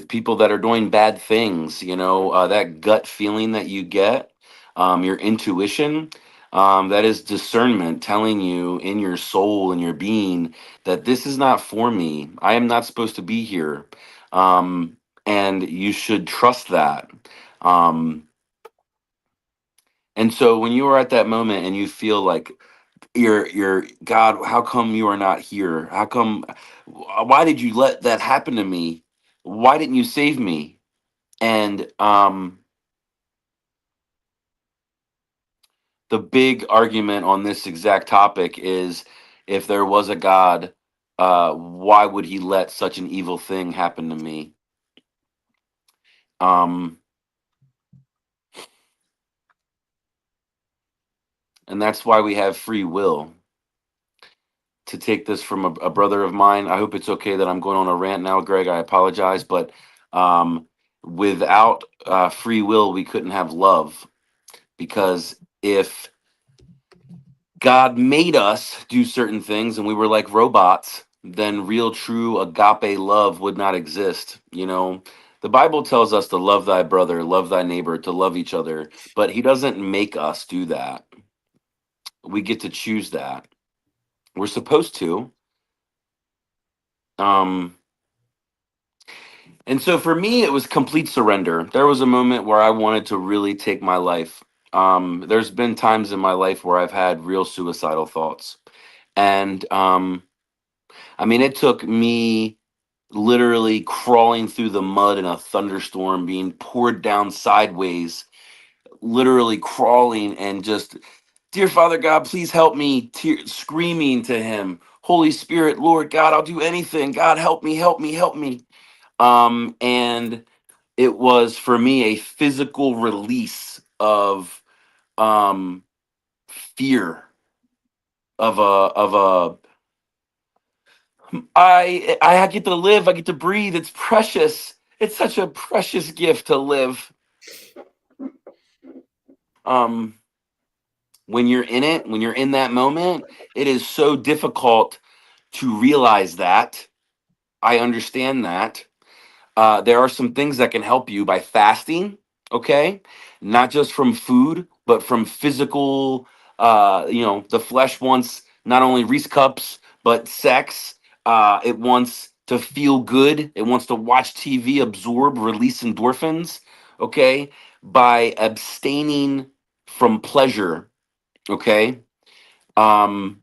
people that are doing bad things. You know, that gut feeling that you get, your intuition, that is discernment telling you in your soul and your being that this is not for me. I am not supposed to be here. And you should trust that. Um, and so when you are at that moment and you feel like your God, how come you are not here? How come, why did you let that happen to me? Why didn't you save me? And the big argument on this exact topic is, if there was a God, why would he let such an evil thing happen to me? um and that's why we have free will. To take this from a brother of mine, I hope it's okay that I'm going on a rant now, Greg. I apologize, but um, without free will, we couldn't have love. Because if God made us do certain things and we were like robots, then real, true agape love would not exist. You know, the Bible tells us to love thy brother, love thy neighbor, to love each other, but He doesn't make us do that. We get to choose that. We're supposed to. Um, And so for me, it was complete surrender. There was a moment where I wanted to really take my life. There's been times in my life where I've had real suicidal thoughts. And I mean, it took me literally crawling through the mud in a thunderstorm, being poured down sideways, literally crawling and just, dear Father God, please help me, screaming to him, Holy Spirit, Lord God, I'll do anything. God, help me, help me, help me. And it was for me a physical release of fear of a I get to live, I get to breathe. It's precious. It's such a precious gift to live. When you're in it, when you're in that moment, it is so difficult to realize that. I understand that. There are some things that can help you by fasting, okay? Not just from food, but from physical, the flesh wants not only Reese cups, but sex. It wants to feel good. It wants to watch TV, absorb, release endorphins, okay? By abstaining from pleasure, okay? And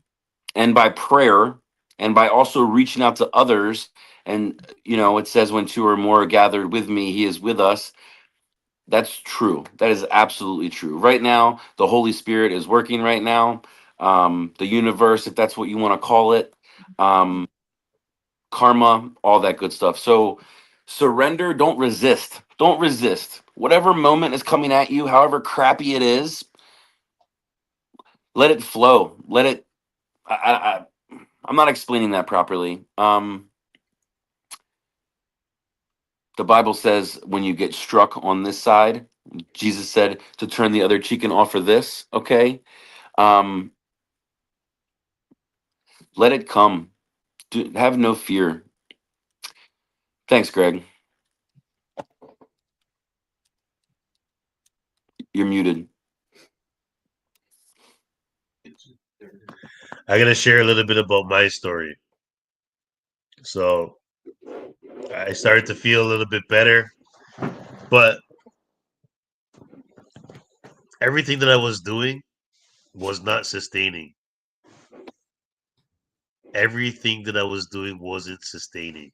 by prayer, and by also reaching out to others. And it says when two or more are gathered with me, he is with us. That's true. That is absolutely true. Right now the Holy Spirit is working right now. The universe, if that's what you want to call it, karma, all that good stuff. So surrender. Don't resist whatever moment is coming at you, however crappy it is. Let it flow. Let it I'm not explaining that properly. The Bible says when you get struck on this side, Jesus said to turn the other cheek and offer this. Okay, um, let it come. Have no fear. Thanks, Greg. You're muted. I'm gonna share a little bit about my story. So I started to feel a little bit better, but everything that I was doing was not sustaining. Everything that I was doing wasn't sustaining.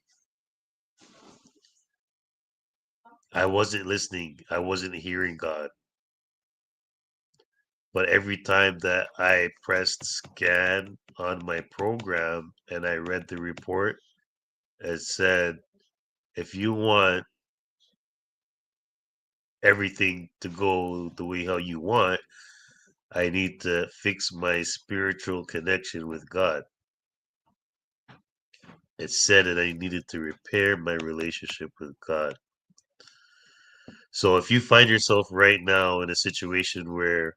I wasn't listening. I wasn't hearing God. But every time that I pressed scan on my program and I read the report, it said, if you want everything to go the way how you want, I need to fix my spiritual connection with God. It said that I needed to repair my relationship with God. So if you find yourself right now in a situation where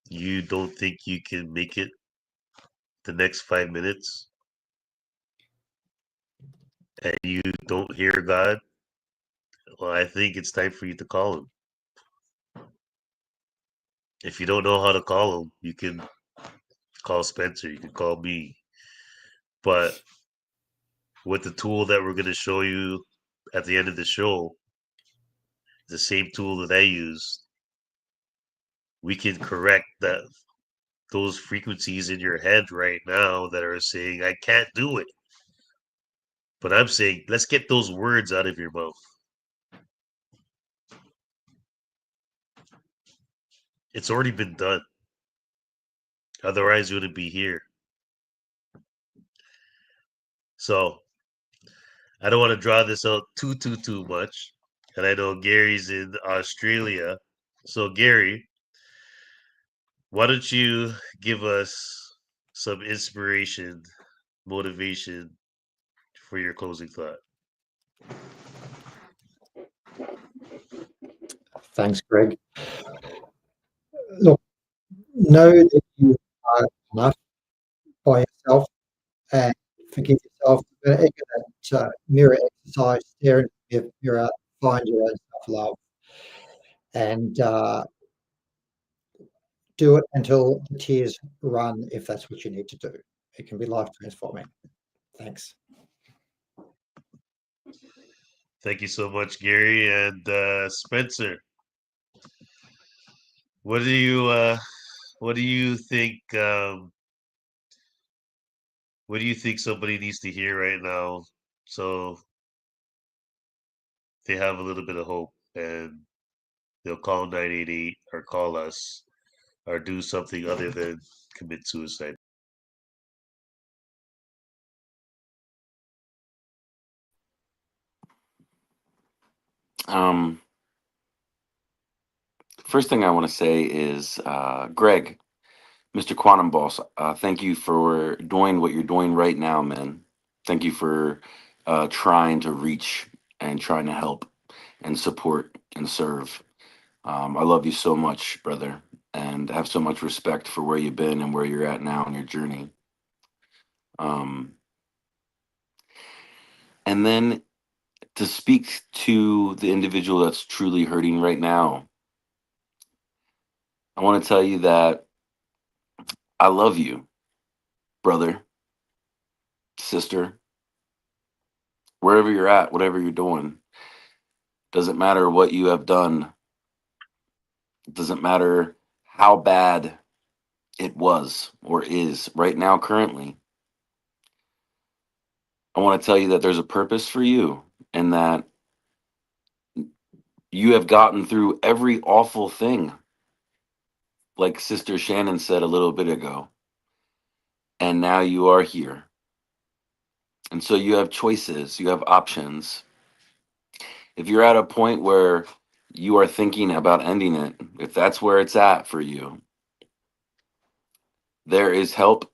you don't think you can make it the next 5 minutes and you don't hear God, well, I think it's time for you to call him. If you don't know how to call him, you can call Spencer, you can call me. But with the tool that we're going to show you at the end of the show, the same tool that I use, we can correct those frequencies in your head right now that are saying, I can't do it. But I'm saying, let's get those words out of your mouth. It's already been done. Otherwise, you wouldn't be here. So I don't want to draw this out too much. And I know Gary's in Australia. So Gary, why don't you give us some inspiration, motivation for your closing thought? Thanks, Greg. Look, know that you are enough by yourself and forgive yourself. Echo that mirror exercise, stare into the mirror, find your own self-love, and do it until the tears run if that's what you need to do. It can be life transforming. Thanks. Thank you so much, Gary. And Spencer, what do you think what do you think somebody needs to hear right now So they have a little bit of hope, and they'll call 988 or call us or do something other than commit suicide. First thing I want to say is, Greg, Mr. Quantum Boss, thank you for doing what you're doing right now, man. Thank you for trying to reach and trying to help and support and serve. I love you so much, brother, and have so much respect for where you've been and where you're at now in your journey. And then to speak to the individual that's truly hurting right now, I want to tell you that I love you, brother, sister, wherever you're at, whatever you're doing. Doesn't matter what you have done. It doesn't matter how bad it was or is right now, currently. I want to tell you that there's a purpose for you and that you have gotten through every awful thing, like Sister Shannon said a little bit ago. And now you are here. And so you have choices, you have options. If you're at a point where you are thinking about ending it, if that's where it's at for you, there is help.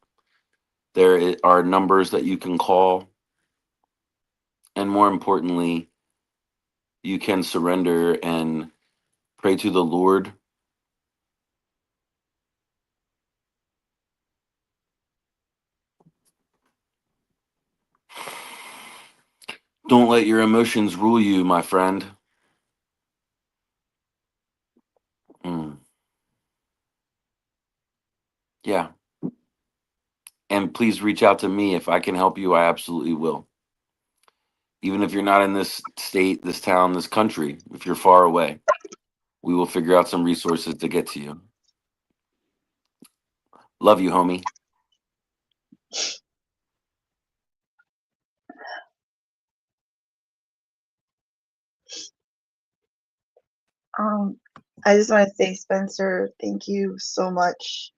Are numbers that you can call. And more importantly, you can surrender and pray to the Lord. Don't let your emotions rule you, my friend. Yeah. And please reach out to me. If I can help you, I absolutely will. Even if you're not in this state, this town, this country, if you're far away, we will figure out some resources to get to you. Love you, homie. I just want to say, Spencer, thank you so much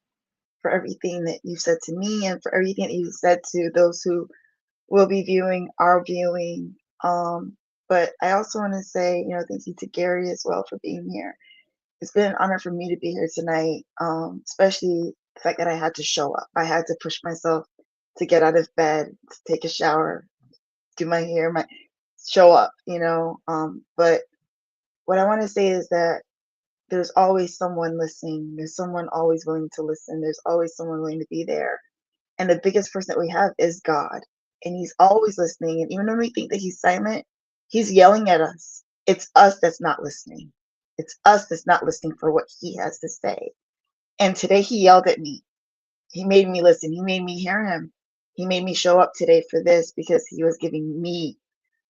for everything that you said to me and for everything that you said to those who will be viewing, are viewing. But I also want to say, thank you to Gary as well for being here. It's been an honor for me to be here tonight, especially the fact that I had to show up. I had to push myself to get out of bed, to take a shower, do my hair, show up, But what I want to say is that there's always someone listening. There's someone always willing to listen. There's always someone willing to be there. And the biggest person that we have is God. And he's always listening. And even when we think that he's silent, he's yelling at us. It's us that's not listening. It's us that's not listening for what he has to say. And today he yelled at me. He made me listen. He made me hear him. He made me show up today for this because he was giving me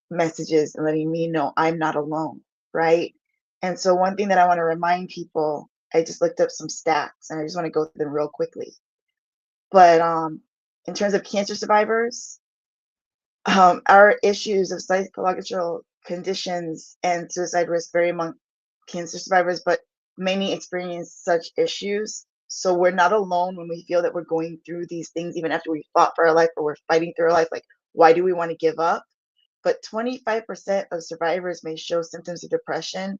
messages and letting me know I'm not alone, right? And so one thing that I want to remind people, I just looked up some stats and I just want to go through them real quickly. But in terms of cancer survivors, our issues of psychological conditions and suicide risk vary among cancer survivors, but many experience such issues. So we're not alone when we feel that we're going through these things, even after we fought for our life or we're fighting through our life. Like, why do we want to give up? But 25% of survivors may show symptoms of depression,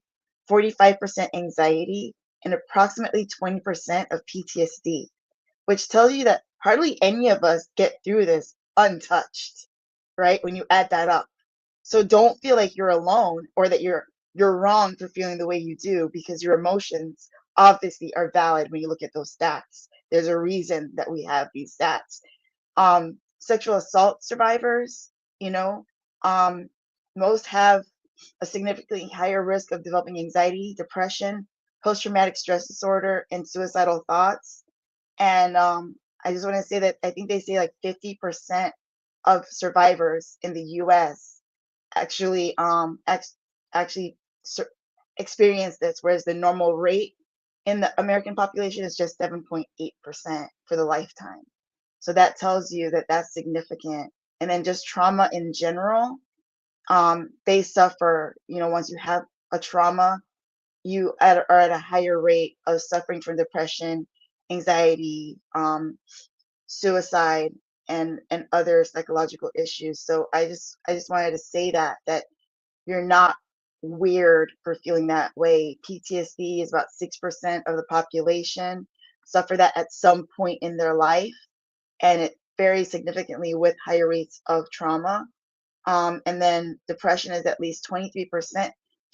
45% anxiety, and approximately 20% of PTSD, which tells you that hardly any of us get through this untouched, right? When you add that up. So don't feel like you're alone or that you're wrong for feeling the way you do, because your emotions obviously are valid when you look at those stats. There's a reason that we have these stats. Sexual assault survivors, most have a significantly higher risk of developing anxiety, depression, post-traumatic stress disorder, and suicidal thoughts. And I just want to say that I think they say like 50% of survivors in the U.S. actually experience this, whereas the normal rate in the American population is just 7.8% for the lifetime. So that tells you that that's significant. and then just trauma in general, they suffer, once you have a trauma, you are at a higher rate of suffering from depression, anxiety, suicide, and other psychological issues. So I just wanted to say that you're not weird for feeling that way. PTSD is about 6% of the population suffer that at some point in their life, and it varies significantly with higher rates of trauma. And then depression is at least 23%.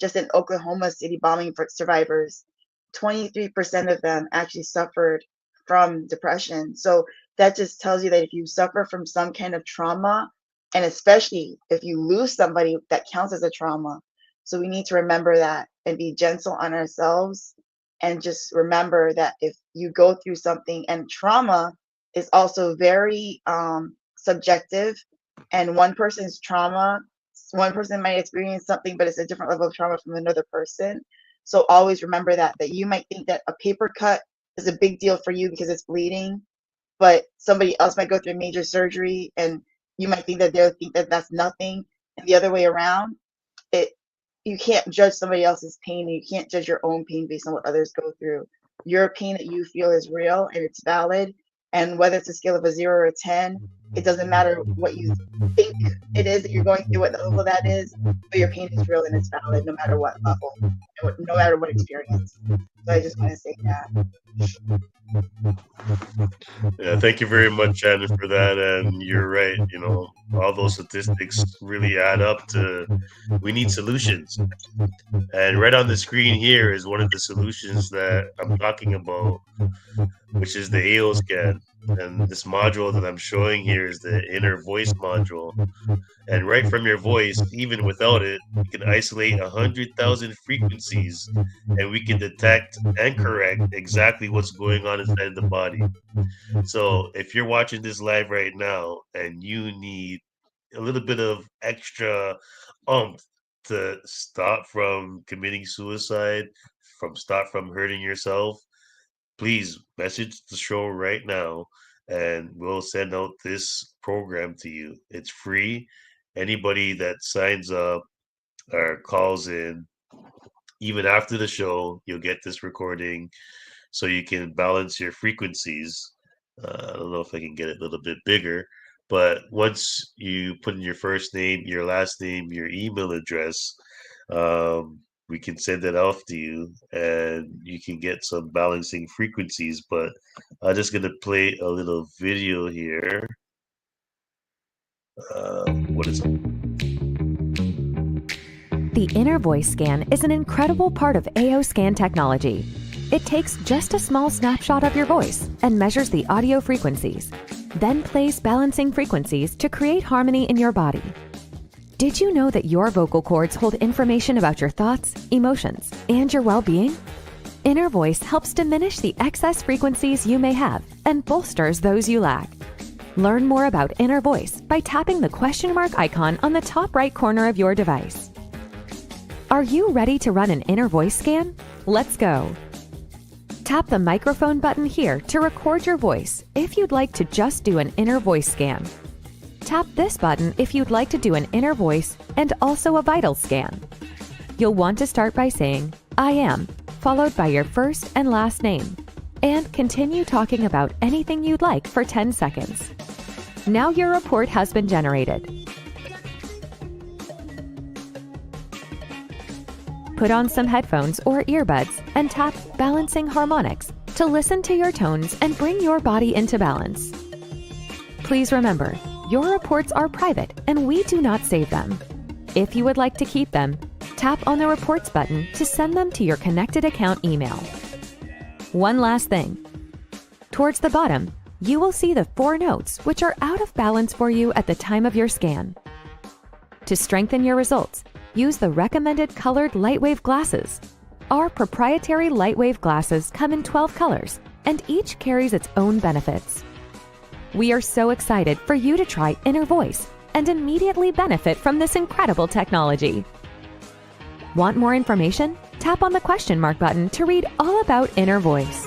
Just in Oklahoma City bombing for survivors, 23% of them actually suffered from depression. So that just tells you that if you suffer from some kind of trauma, and especially if you lose somebody, that counts as a trauma. So we need to remember that and be gentle on ourselves, and just remember that if you go through something, and trauma is also very subjective, and one person might experience something, but it's a different level of trauma from another person. So always remember that you might think that a paper cut is a big deal for you because it's bleeding, but somebody else might go through major surgery, and you might think that they'll think that that's nothing, and the other way around. You can't judge somebody else's pain, and you can't judge your own pain based on what others go through. Your pain that you feel is real and it's valid, and whether it's a scale of a 0 or a 10, it doesn't matter what you think it is that you're going through, what the level that is, but your pain is real and it's valid no matter what level, no matter what experience. So I just want to say that. Yeah, thank you very much, Shannon, for that. And you're right. All those statistics really add up to we need solutions. And right on the screen here is one of the solutions that I'm talking about, which is the AO scan. And this module that I'm showing here is the inner voice module. And right from your voice, even without it, you can isolate 100,000 frequencies, and we can detect and correct exactly what's going on inside the body. So if you're watching this live right now and you need a little bit of extra to stop from committing suicide, stop from hurting yourself, please message the show right now, and we'll send out this program to you. It's free. Anybody that signs up or calls in, even after the show, you'll get this recording so you can balance your frequencies. I don't know if I can get it a little bit bigger, but once you put in your first name, your last name, your email address, we can send it off to you, and you can get some balancing frequencies. But I'm just going to play a little video here. What is it? The Inner Voice Scan is an incredible part of AO Scan technology. It takes just a small snapshot of your voice and measures the audio frequencies, then plays balancing frequencies to create harmony in your body. Did you know that your vocal cords hold information about your thoughts, emotions, and your well-being? Inner Voice helps diminish the excess frequencies you may have and bolsters those you lack. Learn more about Inner Voice by tapping the question mark icon on the top right corner of your device. Are you ready to run an Inner Voice scan? Let's go. Tap the microphone button here to record your voice if you'd like to just do an Inner Voice scan. Tap this button if you'd like to do an Inner Voice and also a vital scan. You'll want to start by saying, "I am," followed by your first and last name, and continue talking about anything you'd like for 10 seconds. Now your report has been generated. Put on some headphones or earbuds and tap Balancing Harmonics to listen to your tones and bring your body into balance. Please remember, your reports are private and we do not save them. If you would like to keep them, tap on the Reports button to send them to your connected account email. One last thing. Towards the bottom, you will see the 4 notes which are out of balance for you at the time of your scan. To strengthen your results, use the recommended colored Lightwave glasses. Our proprietary Lightwave glasses come in 12 colors, and each carries its own benefits. We are so excited for you to try Inner Voice and immediately benefit from this incredible technology. Want more information? Tap on the question mark button to read all about Inner Voice.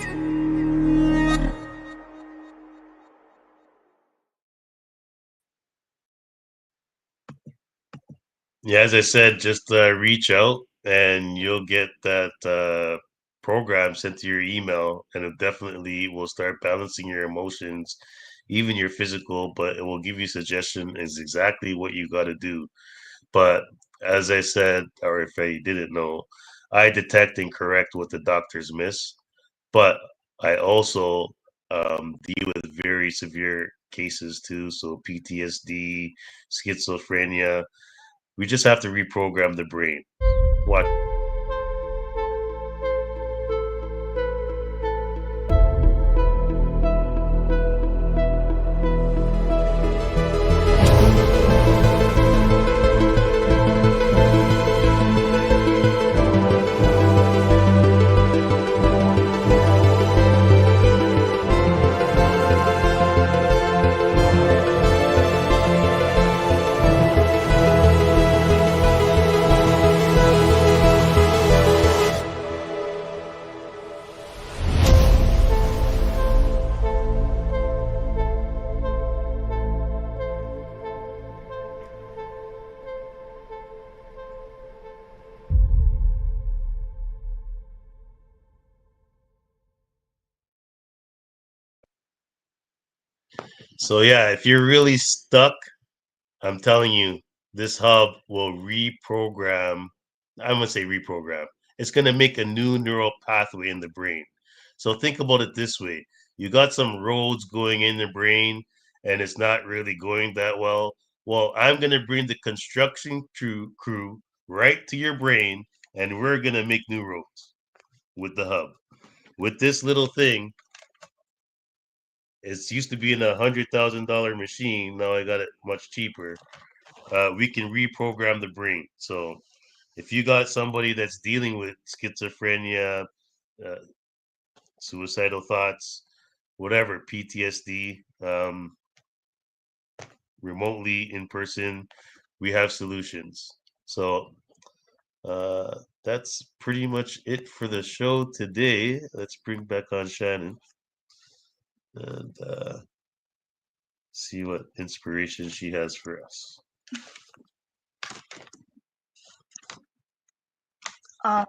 Yeah, as I said, just reach out and you'll get that program sent to your email, and it definitely will start balancing your emotions, even your physical, but it will give you suggestion is exactly what you got to do. But as I said, or if I didn't know, I detect and correct what the doctors miss, but I also deal with very severe cases too. So PTSD, schizophrenia. We just have to reprogram the brain. What? So yeah, if you're really stuck, I'm telling you, this hub will reprogram. I'm gonna say reprogram. It's gonna make a new neural pathway in the brain. So think about it this way: you got some roads going in the brain, and it's not really going that well. Well, I'm gonna bring the construction crew right to your brain, and we're gonna make new roads with the hub. With this little thing, it's used to be in $100,000 machine. Now I got it much cheaper. We can reprogram the brain. So if you got somebody that's dealing with schizophrenia, uh, suicidal thoughts, whatever, PTSD, remotely, in person, we have solutions. So that's pretty much it for the show today. Let's bring back on Shannon and see what inspiration she has for us. Um,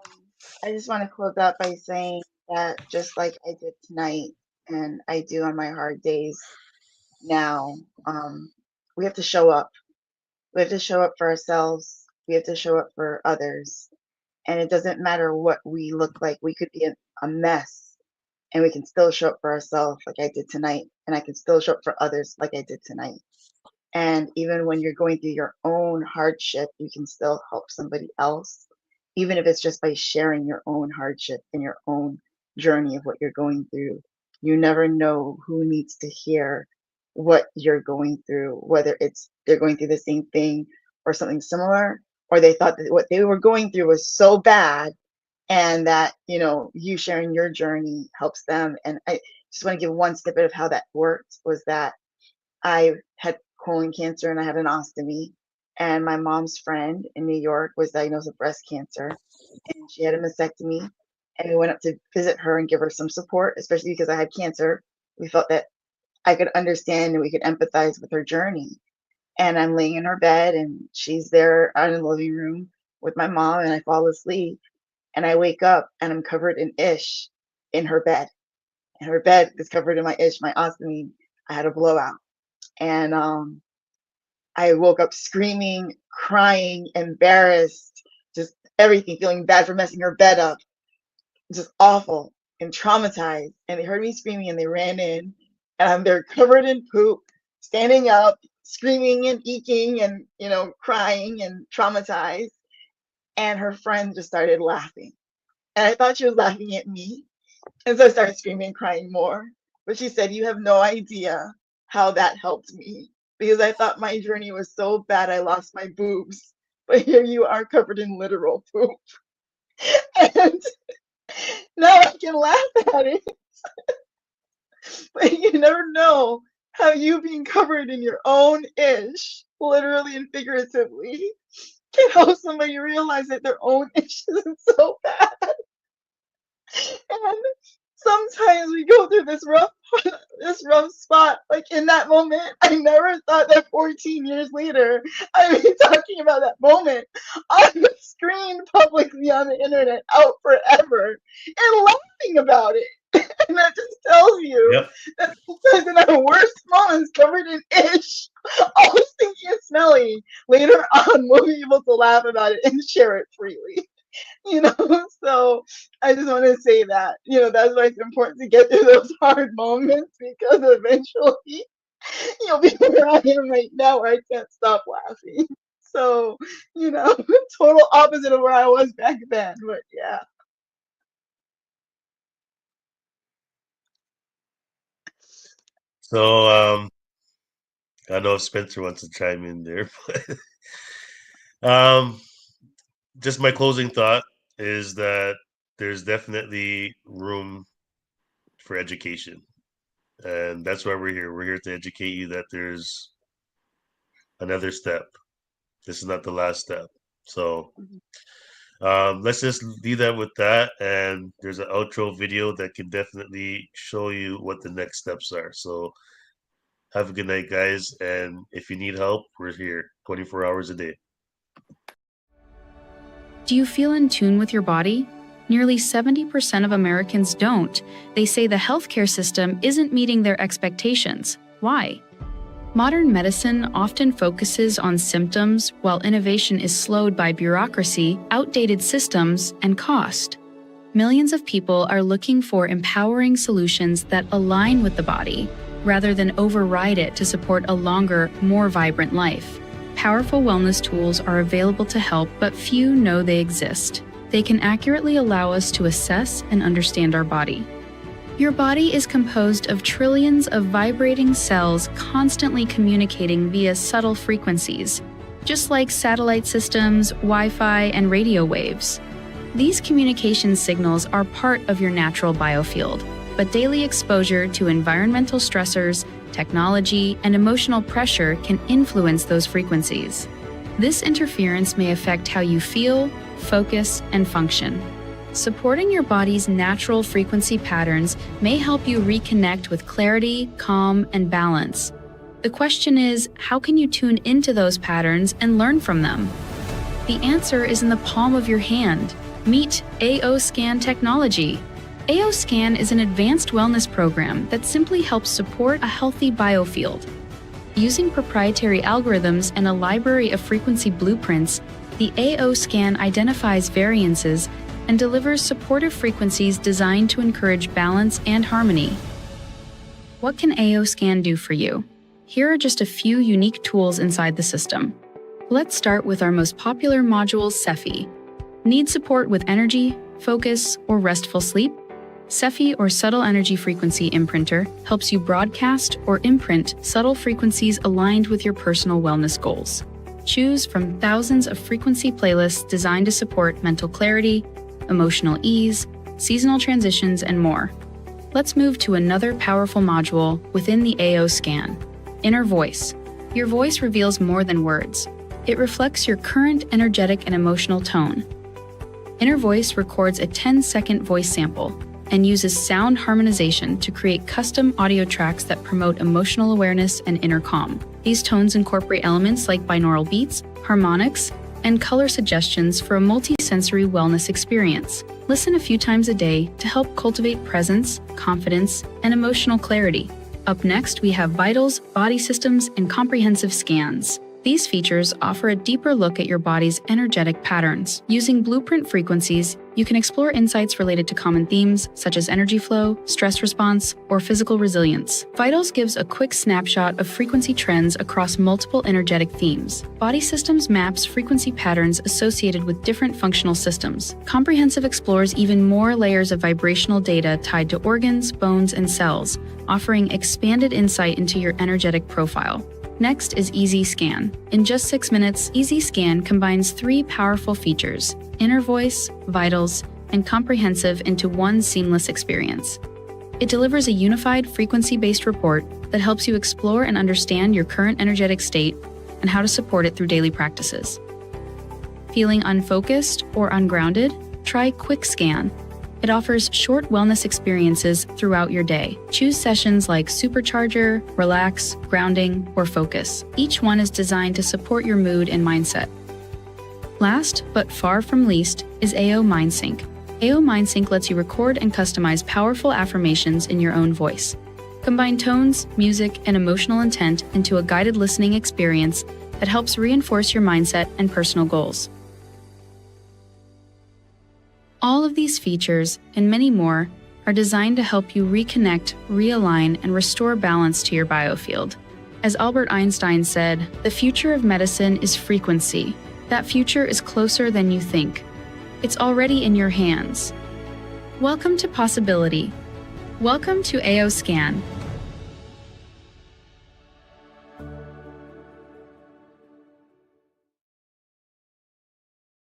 I just want to close out by saying that just like I did tonight and I do on my hard days now, we have to show up. We have to show up for ourselves. We have to show up for others. And it doesn't matter what we look like. We could be a mess and we can still show up for ourselves like I did tonight. And I can still show up for others like I did tonight. And even when you're going through your own hardship, you can still help somebody else, even if it's just by sharing your own hardship and your own journey of what you're going through. You never know who needs to hear what you're going through, whether it's they're going through the same thing or something similar, or they thought that what they were going through was so bad and that, you sharing your journey helps them. And I just want to give one snippet of how that worked was that I had colon cancer and I had an ostomy. And my mom's friend in New York was diagnosed with breast cancer and she had a mastectomy. And we went up to visit her and give her some support, especially because I had cancer. We felt that I could understand and we could empathize with her journey. And I'm laying in her bed and she's there out in the living room with my mom and I fall asleep and I wake up and I'm covered in ish in her bed. And her bed is covered in my ish, my ostomy. I had a blowout. And I woke up screaming, crying, embarrassed, just everything, feeling bad for messing her bed up, just awful and traumatized. And they heard me screaming and they ran in, and I'm there covered in poop, standing up, screaming and eking and, crying and traumatized. And her friend just started laughing. And I thought she was laughing at me. And so I started screaming and crying more. But she said, "You have no idea how that helped me because I thought my journey was so bad I lost my boobs. But here you are covered in literal poop." And now I can laugh at it. But you never know how you being covered in your own ish, literally and figuratively, can help somebody realize that their own ish isn't so bad. And sometimes we go through this rough spot. Like in that moment, I never thought that 14 years later, I'd be talking about that moment on the screen publicly on the internet out forever and laughing about it. And that just tells you Yep. that sometimes in our worst moments, covered in ish, always stinky and smelly, later on we'll be able to laugh about it and share it freely. So I just want to say that, that's why it's important to get through those hard moments, because eventually you'll be where I am right now, where I can't stop laughing. So, total opposite of where I was back then, but yeah. So I know Spencer wants to chime in there, but just my closing thought is that there's definitely room for education, and that's why we're here. We're here to educate you that there's another step. This is not the last step. So let's just leave that with that, and there's an outro video that can definitely show you what the next steps are. So have a good night, guys, and if you need help, we're here 24 hours a day. Do you feel in tune with your body? Nearly 70% of Americans don't. They say the healthcare system isn't meeting their expectations. Why? Modern medicine often focuses on symptoms, while innovation is slowed by bureaucracy, outdated systems, and cost. Millions of people are looking for empowering solutions that align with the body, rather than override it to support a longer, more vibrant life. Powerful wellness tools are available to help, but few know they exist. They can accurately allow us to assess and understand our body. Your body is composed of trillions of vibrating cells constantly communicating via subtle frequencies, just like satellite systems, Wi-Fi, and radio waves. These communication signals are part of your natural biofield, but daily exposure to environmental stressors, technology, and emotional pressure can influence those frequencies. This interference may affect how you feel, focus, and function. Supporting your body's natural frequency patterns may help you reconnect with clarity, calm, and balance. The question is, how can you tune into those patterns and learn from them? The answer is in the palm of your hand. Meet AO Scan technology. AO Scan is an advanced wellness program that simply helps support a healthy biofield. Using proprietary algorithms and a library of frequency blueprints, the AO Scan identifies variances and delivers supportive frequencies designed to encourage balance and harmony. What can AO Scan do for you? Here are just a few unique tools inside the system. Let's start with our most popular module, Cephi. Need support with energy, focus, or restful sleep? Cephi, or Subtle Energy Frequency Imprinter, helps you broadcast or imprint subtle frequencies aligned with your personal wellness goals. Choose from thousands of frequency playlists designed to support mental clarity, emotional ease, seasonal transitions, and more. Let's move to another powerful module within the AO Scan, Inner Voice. Your voice reveals more than words. It reflects your current energetic and emotional tone. Inner Voice records a 10-second voice sample and uses sound harmonization to create custom audio tracks that promote emotional awareness and inner calm. These tones incorporate elements like binaural beats, harmonics, and color suggestions for a multi-sensory wellness experience. Listen a few times a day to help cultivate presence, confidence, and emotional clarity. Up next, we have vitals, body systems, and comprehensive scans. These features offer a deeper look at your body's energetic patterns. Using blueprint frequencies, you can explore insights related to common themes such as energy flow, stress response, or physical resilience. Vitals gives a quick snapshot of frequency trends across multiple energetic themes. Body Systems maps frequency patterns associated with different functional systems. Comprehensive explores even more layers of vibrational data tied to organs, bones, and cells, offering expanded insight into your energetic profile. Next is Easy Scan. In just 6 minutes, Easy Scan combines 3 powerful features: Inner Voice, Vitals, and Comprehensive into one seamless experience. It delivers a unified frequency-based report that helps you explore and understand your current energetic state and how to support it through daily practices. Feeling unfocused or ungrounded? Try Quick Scan. It offers short wellness experiences throughout your day. Choose sessions like Supercharger, Relax, Grounding, or Focus. Each one is designed to support your mood and mindset. Last, but far from least, is AO MindSync. AO MindSync lets you record and customize powerful affirmations in your own voice. Combine tones, music, and emotional intent into a guided listening experience that helps reinforce your mindset and personal goals. All of these features, and many more, are designed to help you reconnect, realign, and restore balance to your biofield. As Albert Einstein said, "The future of medicine is frequency. That future is closer than you think. It's already in your hands." Welcome to Possibility. Welcome to AO Scan,